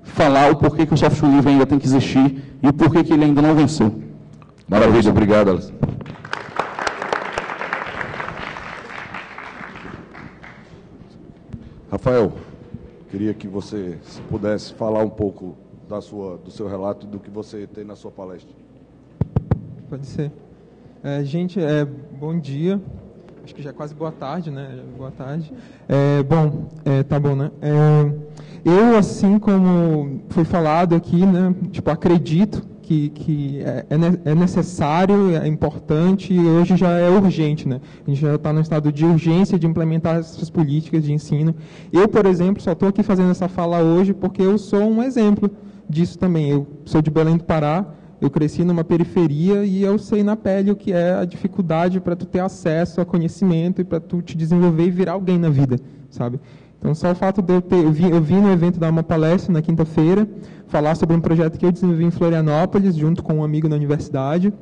falar o porquê que o software livre ainda tem que existir e o porquê que ele ainda não venceu. Maravilha, obrigado, Alisson. Rafael, queria que você, se pudesse, falar um pouco do seu relato e do que você tem na sua palestra. Pode ser. Gente, bom dia. Acho que já é quase boa tarde, né? Boa tarde. Tá bom, né? Eu, assim como foi falado aqui, né? Tipo, acredito que é necessário, é importante e hoje já é urgente, né? A gente já está no estado de urgência de implementar essas políticas de ensino. Eu, por exemplo, só estou aqui fazendo essa fala hoje porque eu sou um exemplo disso também. Eu sou de Belém do Pará. Eu cresci numa periferia e eu sei na pele o que é a dificuldade para tu ter acesso a conhecimento e para tu te desenvolver e virar alguém na vida, sabe? Então, só o fato de eu vim no evento dar uma palestra na quinta-feira, falar sobre um projeto que eu desenvolvi em Florianópolis, junto com um amigo na universidade,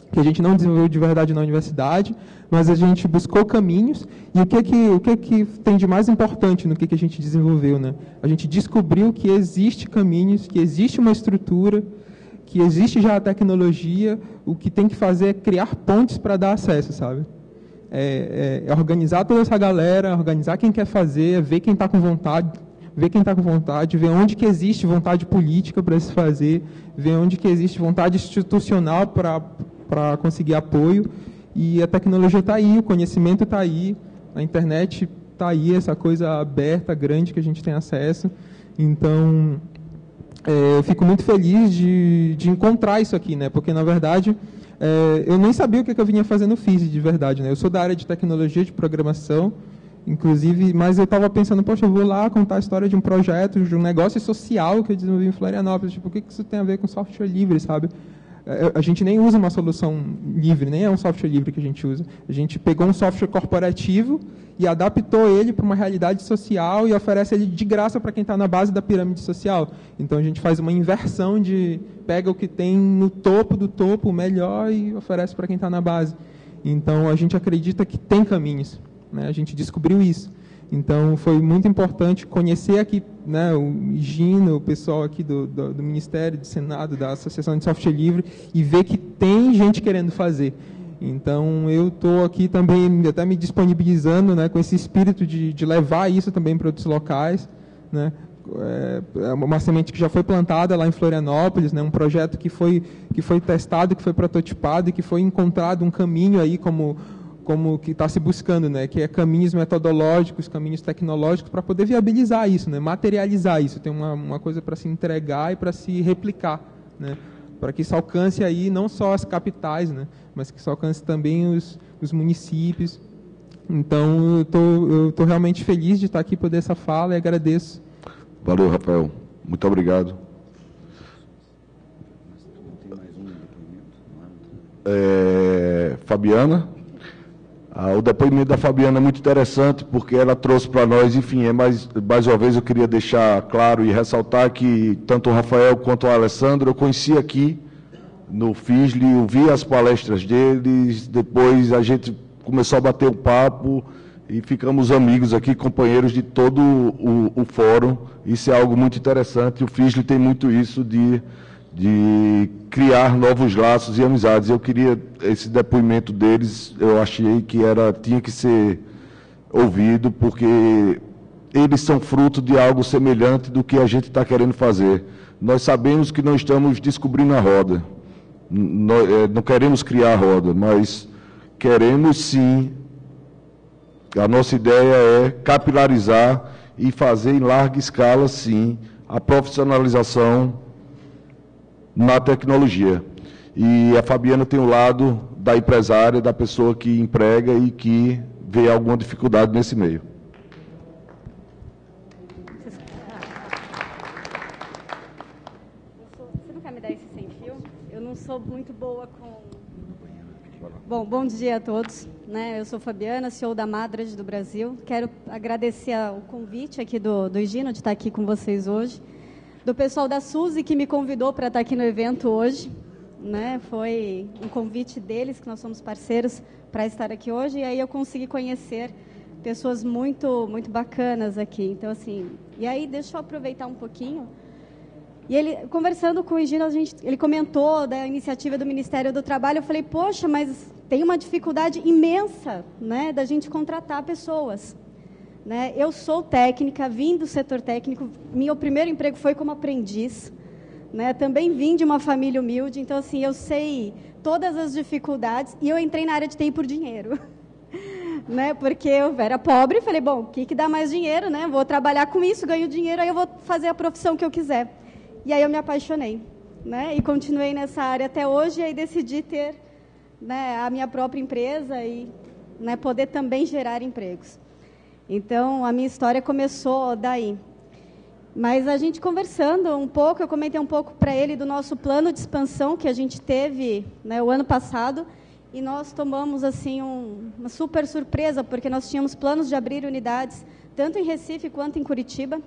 que a gente não desenvolveu de verdade na universidade, mas a gente buscou caminhos, e o que tem de mais importante no que a gente desenvolveu, né? A gente descobriu que existe caminhos, que existe uma estrutura, que existe já a tecnologia, o que tem que fazer é criar pontes para dar acesso, sabe? É organizar toda essa galera, organizar quem quer fazer, ver quem está com vontade, ver onde que existe vontade política para se fazer, ver onde que existe vontade institucional para conseguir apoio, e a tecnologia está aí, o conhecimento está aí, a internet está aí, essa coisa aberta, grande que a gente tem acesso. Então, eu fico muito feliz de encontrar isso aqui, né? Porque, na verdade, eu nem sabia o que eu vinha fazer no FISE, de verdade, né? Eu sou da área de tecnologia, de programação, inclusive, mas eu estava pensando, poxa, eu vou lá contar a história de um projeto, de um negócio social que eu desenvolvi em Florianópolis. Tipo, o que isso tem a ver com software livre, sabe? A gente nem usa uma solução livre, nem é um software livre que a gente usa. A gente pegou um software corporativo e adaptou ele para uma realidade social e oferece ele de graça para quem está na base da pirâmide social. Então, a gente faz uma inversão pega o que tem no topo do topo, o melhor, e oferece para quem está na base. Então, a gente acredita que tem caminhos, né? A gente descobriu isso. Então, foi muito importante conhecer aqui, né, o Gino, o pessoal aqui do Ministério, do Senado, da Associação de Software Livre, e ver que tem gente querendo fazer. Então, eu estou aqui também até me disponibilizando, né, com esse espírito de levar isso também para outros locais, né? É uma semente que já foi plantada lá em Florianópolis, né, um projeto que foi testado, que foi prototipado e que foi encontrado um caminho aí como que está se buscando, né, que é caminhos metodológicos, caminhos tecnológicos para poder viabilizar isso, né, materializar isso, tem uma coisa para se entregar e para se replicar, né, para que isso alcance aí não só as capitais, né, mas que isso alcance também os municípios. Então, eu estou realmente feliz de estar aqui por essa fala e agradeço. Valeu, Rafael. Muito obrigado. Fabiana. O depoimento da Fabiana é muito interessante, porque ela trouxe para nós, enfim, mais uma vez eu queria deixar claro e ressaltar que tanto o Rafael quanto o Alessandro eu conheci aqui no FISLE, eu vi as palestras deles, depois a gente começou a bater um papo e ficamos amigos aqui, companheiros de todo o fórum. Isso é algo muito interessante. O FISLE tem muito isso de criar novos laços e amizades. Eu queria, esse depoimento deles, eu achei que tinha que ser ouvido, porque eles são fruto de algo semelhante do que a gente está querendo fazer. Nós sabemos que não estamos descobrindo a roda, não queremos criar a roda, mas queremos sim. A nossa ideia é capilarizar e fazer em larga escala, sim, a profissionalização na tecnologia. E a Fabiana tem o lado da empresária, da pessoa que emprega e que vê alguma dificuldade nesse meio. Você não quer me dar esse sem fio? Eu não sou muito boa com... Bom dia a todos. Eu sou Fabiana, CEO da Madrid do Brasil. Quero agradecer o convite aqui do Gino de estar aqui com vocês hoje. Do pessoal da Suzy, que me convidou para estar aqui no evento hoje. Foi um convite deles, que nós somos parceiros, para estar aqui hoje. E aí eu consegui conhecer pessoas muito, muito bacanas aqui. Então, assim, e aí deixa eu aproveitar um pouquinho. E ele, conversando com o Gino, ele comentou da iniciativa do Ministério do Trabalho. Eu falei, poxa, mas tem uma dificuldade imensa, da gente contratar pessoas. Eu sou técnica, vim do setor técnico, meu primeiro emprego foi como aprendiz, também vim de uma família humilde, então, assim, eu sei todas as dificuldades, e eu entrei na área de TI por dinheiro, porque eu era pobre e falei, bom, o que dá mais dinheiro, vou trabalhar com isso, ganho dinheiro, aí eu vou fazer a profissão que eu quiser. E aí eu me apaixonei, e continuei nessa área até hoje, e aí decidi ter a minha própria empresa e poder também gerar empregos. Então, a minha história começou daí. Mas a gente conversando um pouco, eu comentei um pouco para ele do nosso plano de expansão que a gente teve o ano passado, e nós tomamos assim uma super surpresa, porque nós tínhamos planos de abrir unidades, tanto em Recife quanto em Curitiba.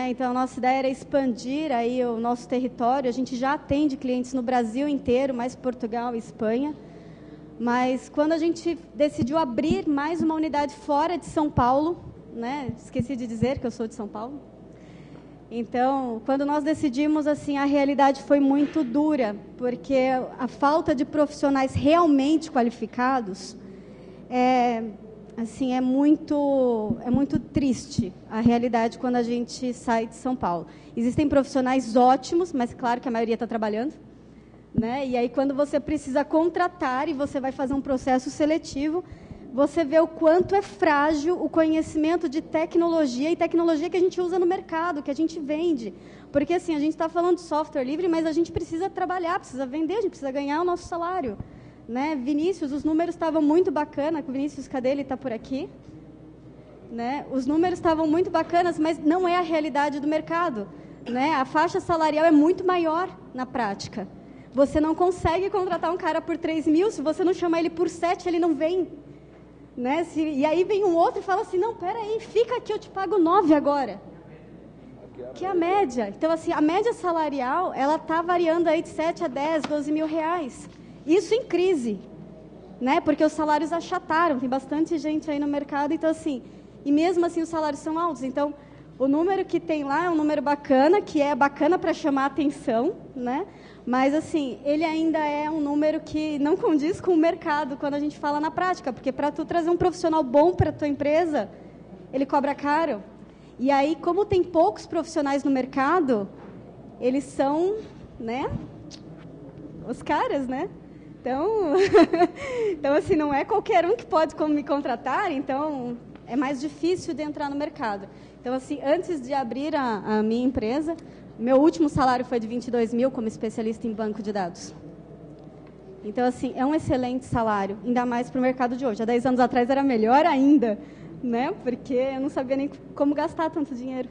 Então, a nossa ideia era expandir aí o nosso território. A gente já atende clientes no Brasil inteiro, mais Portugal e Espanha. Mas, quando a gente decidiu abrir mais uma unidade fora de São Paulo, esqueci de dizer que eu sou de São Paulo. Então, quando nós decidimos, assim, a realidade foi muito dura, porque a falta de profissionais realmente qualificados é muito triste a realidade quando a gente sai de São Paulo. Existem profissionais ótimos, mas claro que a maioria está trabalhando, E aí, quando você precisa contratar e você vai fazer um processo seletivo, você vê o quanto é frágil o conhecimento de tecnologia e tecnologia que a gente usa no mercado, que a gente vende. Porque, assim, a gente está falando de software livre, mas a gente precisa trabalhar, precisa vender, a gente precisa ganhar o nosso salário. Vinícius, os números estavam muito bacanas. Vinícius, cadê ele? Está por aqui. Os números estavam muito bacanas, mas não é a realidade do mercado. A faixa salarial é muito maior na prática. Você não consegue contratar um cara por 3 mil, se você não chamar ele por 7, ele não vem. Né? E aí vem um outro e fala assim, não, peraí, fica aqui, eu te pago 9 agora. Que é a média. Então, assim, a média salarial, ela está variando aí de 7 a 10, 12 mil reais. Isso em crise, né? Porque os salários achataram, tem bastante gente aí no mercado, então, assim, e mesmo assim os salários são altos. Então, o número que tem lá é um número bacana, que é bacana para chamar a atenção, né? Mas, assim, ele ainda é um número que não condiz com o mercado quando a gente fala na prática, porque para tu trazer um profissional bom para a tua empresa, ele cobra caro. E aí, como tem poucos profissionais no mercado, eles são, né, os caras, né? Então, então, assim, não é qualquer um que pode me contratar, então é mais difícil de entrar no mercado. Então, assim, antes de abrir a minha empresa, meu último salário foi de 22 mil como especialista em banco de dados. Então, assim, é um excelente salário, ainda mais para o mercado de hoje. Há 10 anos atrás era melhor ainda, né? Porque eu não sabia nem como gastar tanto dinheiro.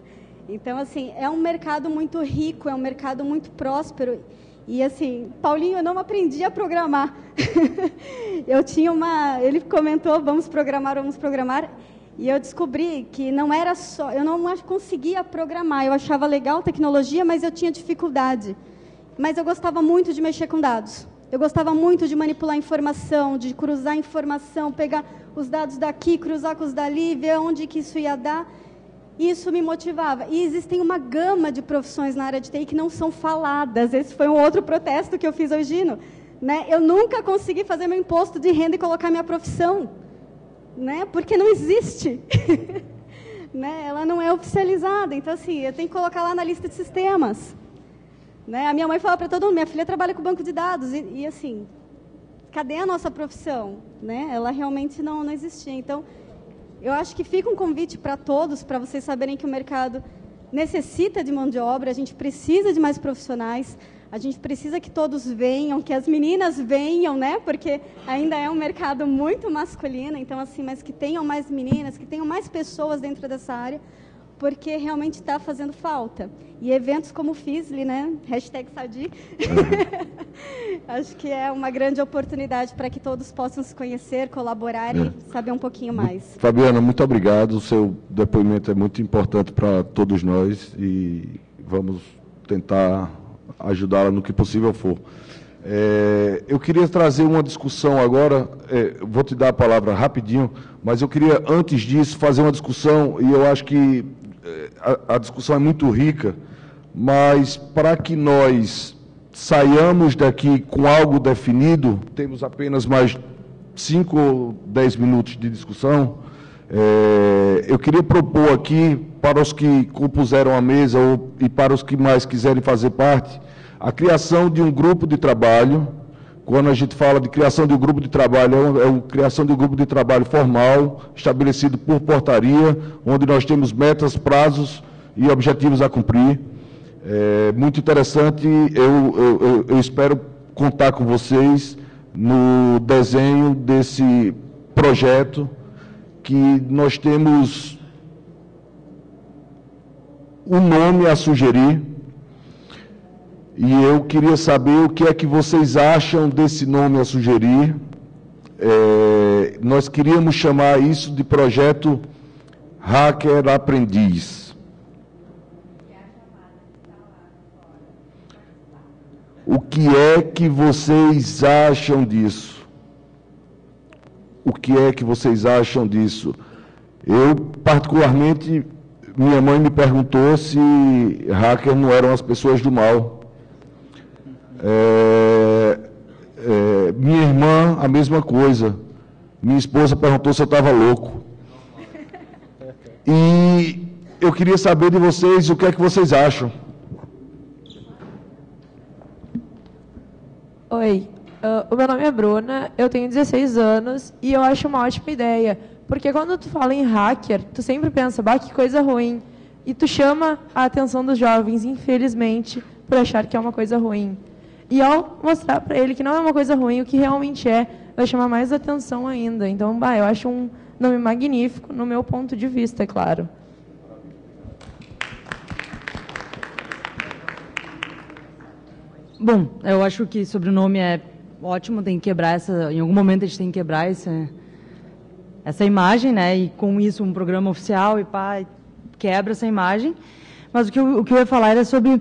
Então, assim, é um mercado muito rico, é um mercado muito próspero. E, assim, Paulinho, eu não aprendi a programar. Eu tinha ele comentou, vamos programar. E eu descobri que não era só... Eu não conseguia programar. Eu achava legal tecnologia, mas eu tinha dificuldade. Mas eu gostava muito de mexer com dados. Eu gostava muito de manipular informação, de cruzar informação, pegar os dados daqui, cruzar com os dali, ver onde que isso ia dar. Isso me motivava. E existem uma gama de profissões na área de TI que não são faladas. Esse foi um outro protesto que eu fiz hoje, né? Eu nunca consegui fazer meu imposto de renda e colocar minha profissão, né? Porque não existe. Né? Ela não é oficializada. Então, assim, eu tenho que colocar lá na lista de sistemas. Né? A minha mãe fala para todo mundo, minha filha trabalha com banco de dados. E assim, cadê a nossa profissão? Né? Ela realmente não existia. Então, eu acho que fica um convite para todos, para vocês saberem que o mercado necessita de mão de obra, a gente precisa de mais profissionais, a gente precisa que todos venham, que as meninas venham, né? Porque ainda é um mercado muito masculino, então, assim, mas que tenham mais meninas, que tenham mais pessoas dentro dessa área, porque realmente está fazendo falta. E eventos como o FISLI, né? #Sadi, acho que é uma grande oportunidade para que todos possam se conhecer, colaborar e saber um pouquinho mais. Fabiana, muito obrigado. O seu depoimento é muito importante para todos nós e vamos tentar ajudá-la no que possível for. Eu queria trazer uma discussão agora, vou te dar a palavra rapidinho, mas eu queria, antes disso, fazer uma discussão, e eu acho que a discussão é muito rica, mas para que nós saiamos daqui com algo definido, temos apenas mais 5 ou 10 minutos de discussão, eu queria propor aqui, para os que compuseram a mesa e para os que mais quiserem fazer parte, a criação de um grupo de trabalho. Quando a gente fala de criação de um grupo de trabalho, é uma criação de um grupo de trabalho formal, estabelecido por portaria, onde nós temos metas, prazos e objetivos a cumprir. Muito interessante, eu espero contar com vocês no desenho desse projeto, que nós temos um nome a sugerir, e eu queria saber o que é que vocês acham desse nome a sugerir. Nós queríamos chamar isso de projeto Hacker Aprendiz. O que é que vocês acham disso? O que é que vocês acham disso? Eu, particularmente, minha mãe me perguntou se hacker não eram as pessoas do mal. Minha irmã, a mesma coisa. Minha esposa perguntou se eu estava louco. E eu queria saber de vocês o que é que vocês acham. Oi, o meu nome é Bruna, eu tenho 16 anos e eu acho uma ótima ideia. Porque quando tu fala em hacker, tu sempre pensa, bah, que coisa ruim. E tu chama a atenção dos jovens, infelizmente, por achar que é uma coisa ruim. E ao mostrar para ele que não é uma coisa ruim, o que realmente vai chamar mais atenção ainda. Então, eu acho um nome magnífico, no meu ponto de vista, é claro. Bom, eu acho que sobrenome é ótimo, tem que quebrar em algum momento a gente tem que quebrar essa imagem, né? E com isso um programa oficial quebra essa imagem. Mas o que eu ia falar era sobre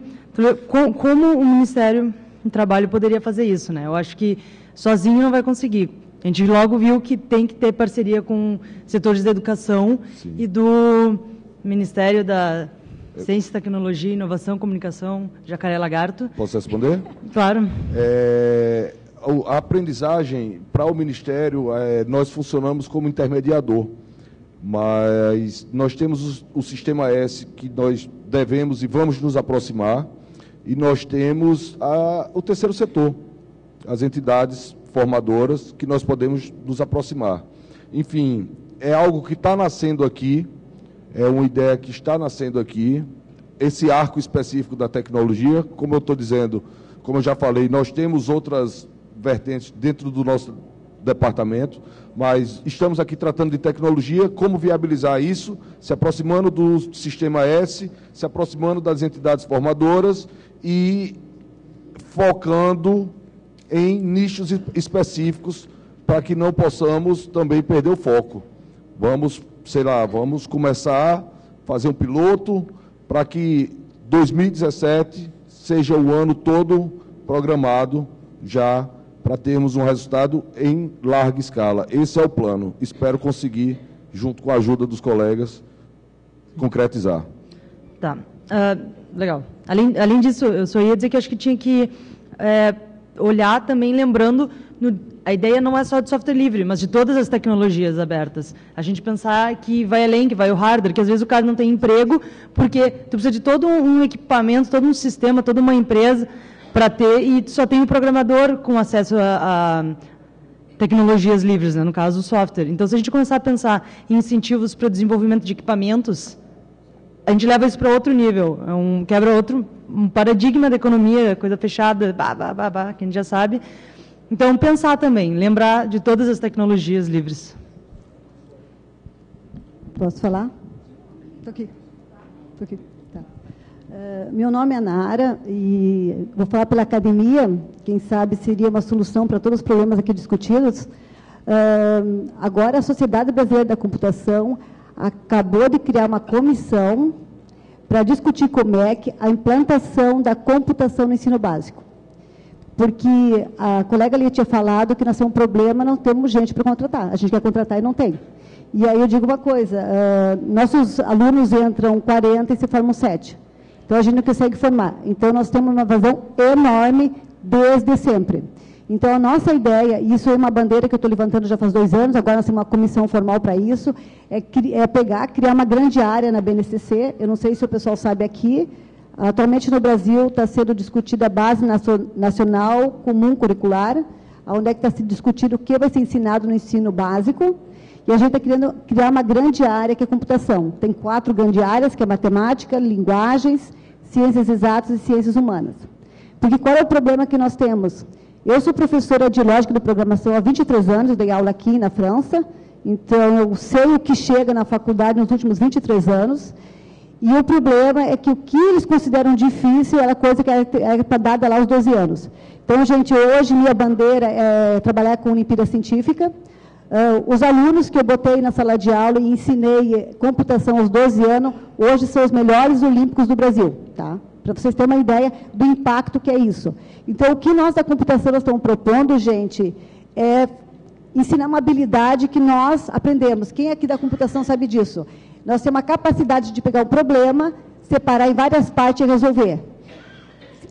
como o Ministério do Trabalho poderia fazer isso, né? Eu acho que sozinho não vai conseguir. A gente logo viu que tem que ter parceria com setores da educação. Sim. E do Ministério da Ciência, Tecnologia, Inovação, Comunicação, Jacaré Lagarto. Posso responder? Claro. A aprendizagem, para o Ministério, nós funcionamos como intermediador, mas nós temos o Sistema S, que nós devemos e vamos nos aproximar, e nós temos o terceiro setor, as entidades formadoras, que nós podemos nos aproximar. Enfim, é algo que está nascendo aqui, é uma ideia que está nascendo aqui. Esse arco específico da tecnologia, como eu estou dizendo, como eu já falei, nós temos outras vertentes dentro do nosso departamento, mas estamos aqui tratando de tecnologia, como viabilizar isso, se aproximando do Sistema S, se aproximando das entidades formadoras e focando em nichos específicos para que não possamos também perder o foco. Vamos começar a fazer um piloto para que 2017 seja o ano todo programado já para termos um resultado em larga escala. Esse é o plano. Espero conseguir, junto com a ajuda dos colegas, concretizar. Tá. Legal. Além disso, eu só ia dizer que acho que tinha que olhar também, lembrando, a ideia não é só de software livre, mas de todas as tecnologias abertas. A gente pensar que vai além, que vai o hardware, que às vezes o cara não tem emprego, porque tu precisa de todo um equipamento, todo um sistema, toda uma empresa para ter, e só tem o programador com acesso a tecnologias livres, né? No caso, o software. Então, se a gente começar a pensar em incentivos para o desenvolvimento de equipamentos, a gente leva isso para outro nível, quebra um paradigma da economia, coisa fechada, que a gente já sabe. Então, pensar também, lembrar de todas as tecnologias livres. Posso falar? Estou aqui. Tá. Meu nome é Nara e vou falar pela academia, quem sabe seria uma solução para todos os problemas aqui discutidos. Agora, a Sociedade Brasileira da Computação acabou de criar uma comissão para discutir com o MEC a implantação da computação no ensino básico. Porque a colega ali tinha falado que nós temos um problema, não temos gente para contratar. A gente quer contratar e não tem. E aí eu digo uma coisa, nossos alunos entram 40 e se formam 7. Então, a gente não consegue formar. Então, nós temos uma vazão enorme desde sempre. Então, a nossa ideia, e isso é uma bandeira que eu estou levantando já faz 2 anos, agora nós temos uma comissão formal para isso, criar uma grande área na BNCC, eu não sei se o pessoal sabe aqui, atualmente no Brasil está sendo discutida a base nacional comum curricular, onde é que está se discutindo o que vai ser ensinado no ensino básico, e a gente está querendo criar uma grande área que é computação. Tem 4 grandes áreas, que é matemática, linguagens, ciências exatas e ciências humanas. Porque qual é o problema que nós temos? Eu sou professora de lógica de programação há 23 anos, eu dei aula aqui na França, então eu sei o que chega na faculdade nos últimos 23 anos, e o problema é que o que eles consideram difícil era coisa que era para dada lá aos 12 anos. Então, gente, hoje minha bandeira é trabalhar com Olimpíada Científica. Os alunos que eu botei na sala de aula e ensinei computação aos 12 anos, hoje são os melhores olímpicos do Brasil, tá? Para vocês terem uma ideia do impacto que é isso. Então, o que nós da computação estamos propondo, gente, é ensinar uma habilidade que nós aprendemos. Quem aqui da computação sabe disso? Nós temos a capacidade de pegar um problema, separar em várias partes e resolver.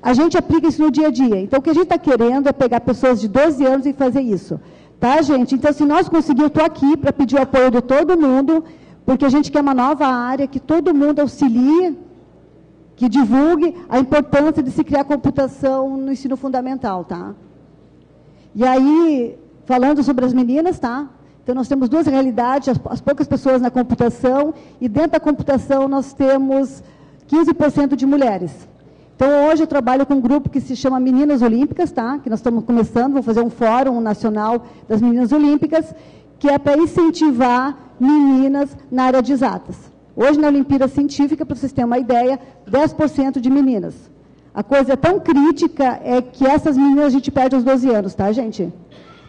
A gente aplica isso no dia a dia. Então, o que a gente está querendo é pegar pessoas de 12 anos e fazer isso. Tá, gente? Então, se nós conseguirmos, eu estou aqui para pedir o apoio de todo mundo, porque a gente quer uma nova área, que todo mundo auxilie, que divulgue a importância de se criar computação no ensino fundamental, tá? E aí, falando sobre as meninas, tá? Então, nós temos 2 realidades, as poucas pessoas na computação, e dentro da computação nós temos 15% de mulheres. Então, hoje eu trabalho com um grupo que se chama Meninas Olímpicas, tá? Que nós estamos começando, vou fazer um fórum nacional das Meninas Olímpicas, que é para incentivar meninas na área de exatas. Hoje, na Olimpíada Científica, para vocês terem uma ideia, 10% de meninas. A coisa tão crítica é que essas meninas a gente perde aos 12 anos, tá, gente?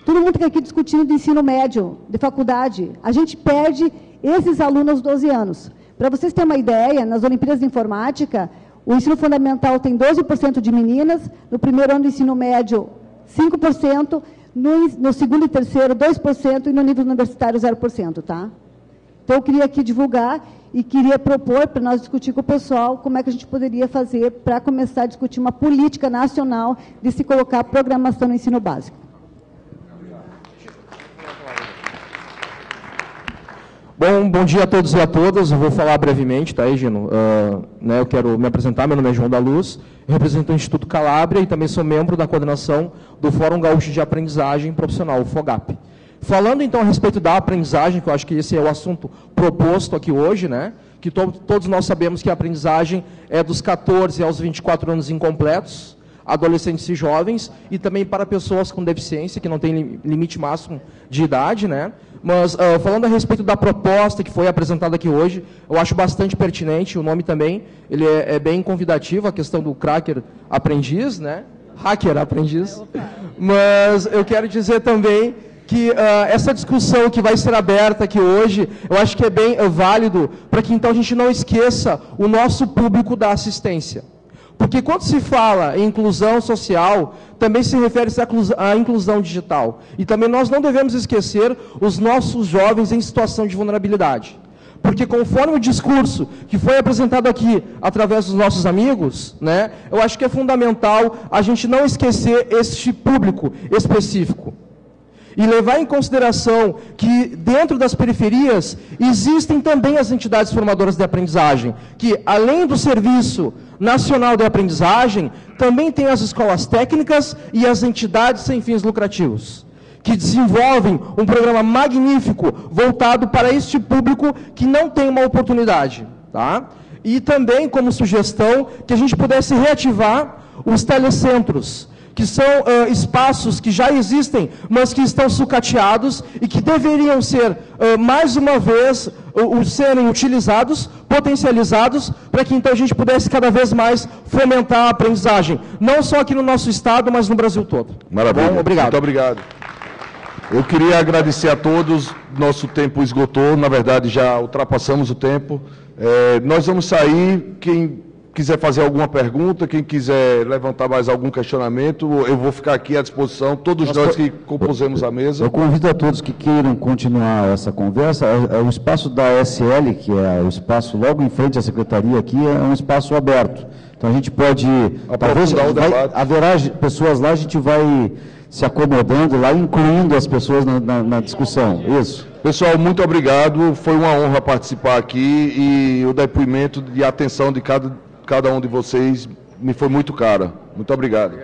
Todo mundo que aqui discutindo de ensino médio, de faculdade, a gente perde esses alunos aos 12 anos. Para vocês terem uma ideia, nas Olimpíadas de Informática, o ensino fundamental tem 12% de meninas, no primeiro ano do ensino médio, 5%, no segundo e terceiro, 2%, e no nível universitário, 0%, tá? Então, eu queria aqui divulgar e queria propor para nós discutir com o pessoal como é que a gente poderia fazer para começar a discutir uma política nacional de se colocar programação no ensino básico. Bom dia a todos e a todas. Eu vou falar brevemente, tá, Egino? Eu quero me apresentar. Meu nome é João da Luz, eu represento o Instituto Calabria e também sou membro da coordenação do Fórum Gaúcho de Aprendizagem Profissional, o FOGAP. Falando, então, a respeito da aprendizagem, que eu acho que esse é o assunto proposto aqui hoje, né? Que todos nós sabemos que a aprendizagem é dos 14 aos 24 anos incompletos, adolescentes e jovens, e também para pessoas com deficiência, que não tem limite máximo de idade, né? Mas, falando a respeito da proposta que foi apresentada aqui hoje, eu acho bastante pertinente, o nome também, ele é bem convidativo, a questão do cracker aprendiz, né? Hacker aprendiz. Mas eu quero dizer também que essa discussão que vai ser aberta aqui hoje, eu acho que é bem válido para que então a gente não esqueça o nosso público da assistência. Porque quando se fala em inclusão social, também se refere à inclusão digital. E também nós não devemos esquecer os nossos jovens em situação de vulnerabilidade. Porque conforme o discurso que foi apresentado aqui através dos nossos amigos, né, eu acho que é fundamental a gente não esquecer este público específico. E levar em consideração que dentro das periferias existem também as entidades formadoras de aprendizagem, que além do Serviço Nacional de Aprendizagem, também tem as escolas técnicas e as entidades sem fins lucrativos, que desenvolvem um programa magnífico voltado para este público que não tem uma oportunidade, tá? E também como sugestão que a gente pudesse reativar os telecentros, que são espaços que já existem, mas que estão sucateados e que deveriam ser, mais uma vez, serem utilizados, potencializados, para que então a gente pudesse cada vez mais fomentar a aprendizagem, não só aqui no nosso estado, mas no Brasil todo. Maravilha. Bom, obrigado. Muito obrigado. Eu queria agradecer a todos, nosso tempo esgotou, na verdade já ultrapassamos o tempo. Nós vamos sair, quem quiser fazer alguma pergunta, quem quiser levantar mais algum questionamento, eu vou ficar aqui à disposição, todos nós que compusemos a mesa. Eu convido a todos que queiram continuar essa conversa, o espaço da SL, que é o espaço logo em frente à secretaria aqui, é um espaço aberto. Então a gente pode, talvez, haverá pessoas lá, a gente vai se acomodando lá, incluindo as pessoas na discussão. Isso. Pessoal, muito obrigado, foi uma honra participar aqui e o depoimento e a atenção de cada um de vocês me foi muito cara. Muito obrigado.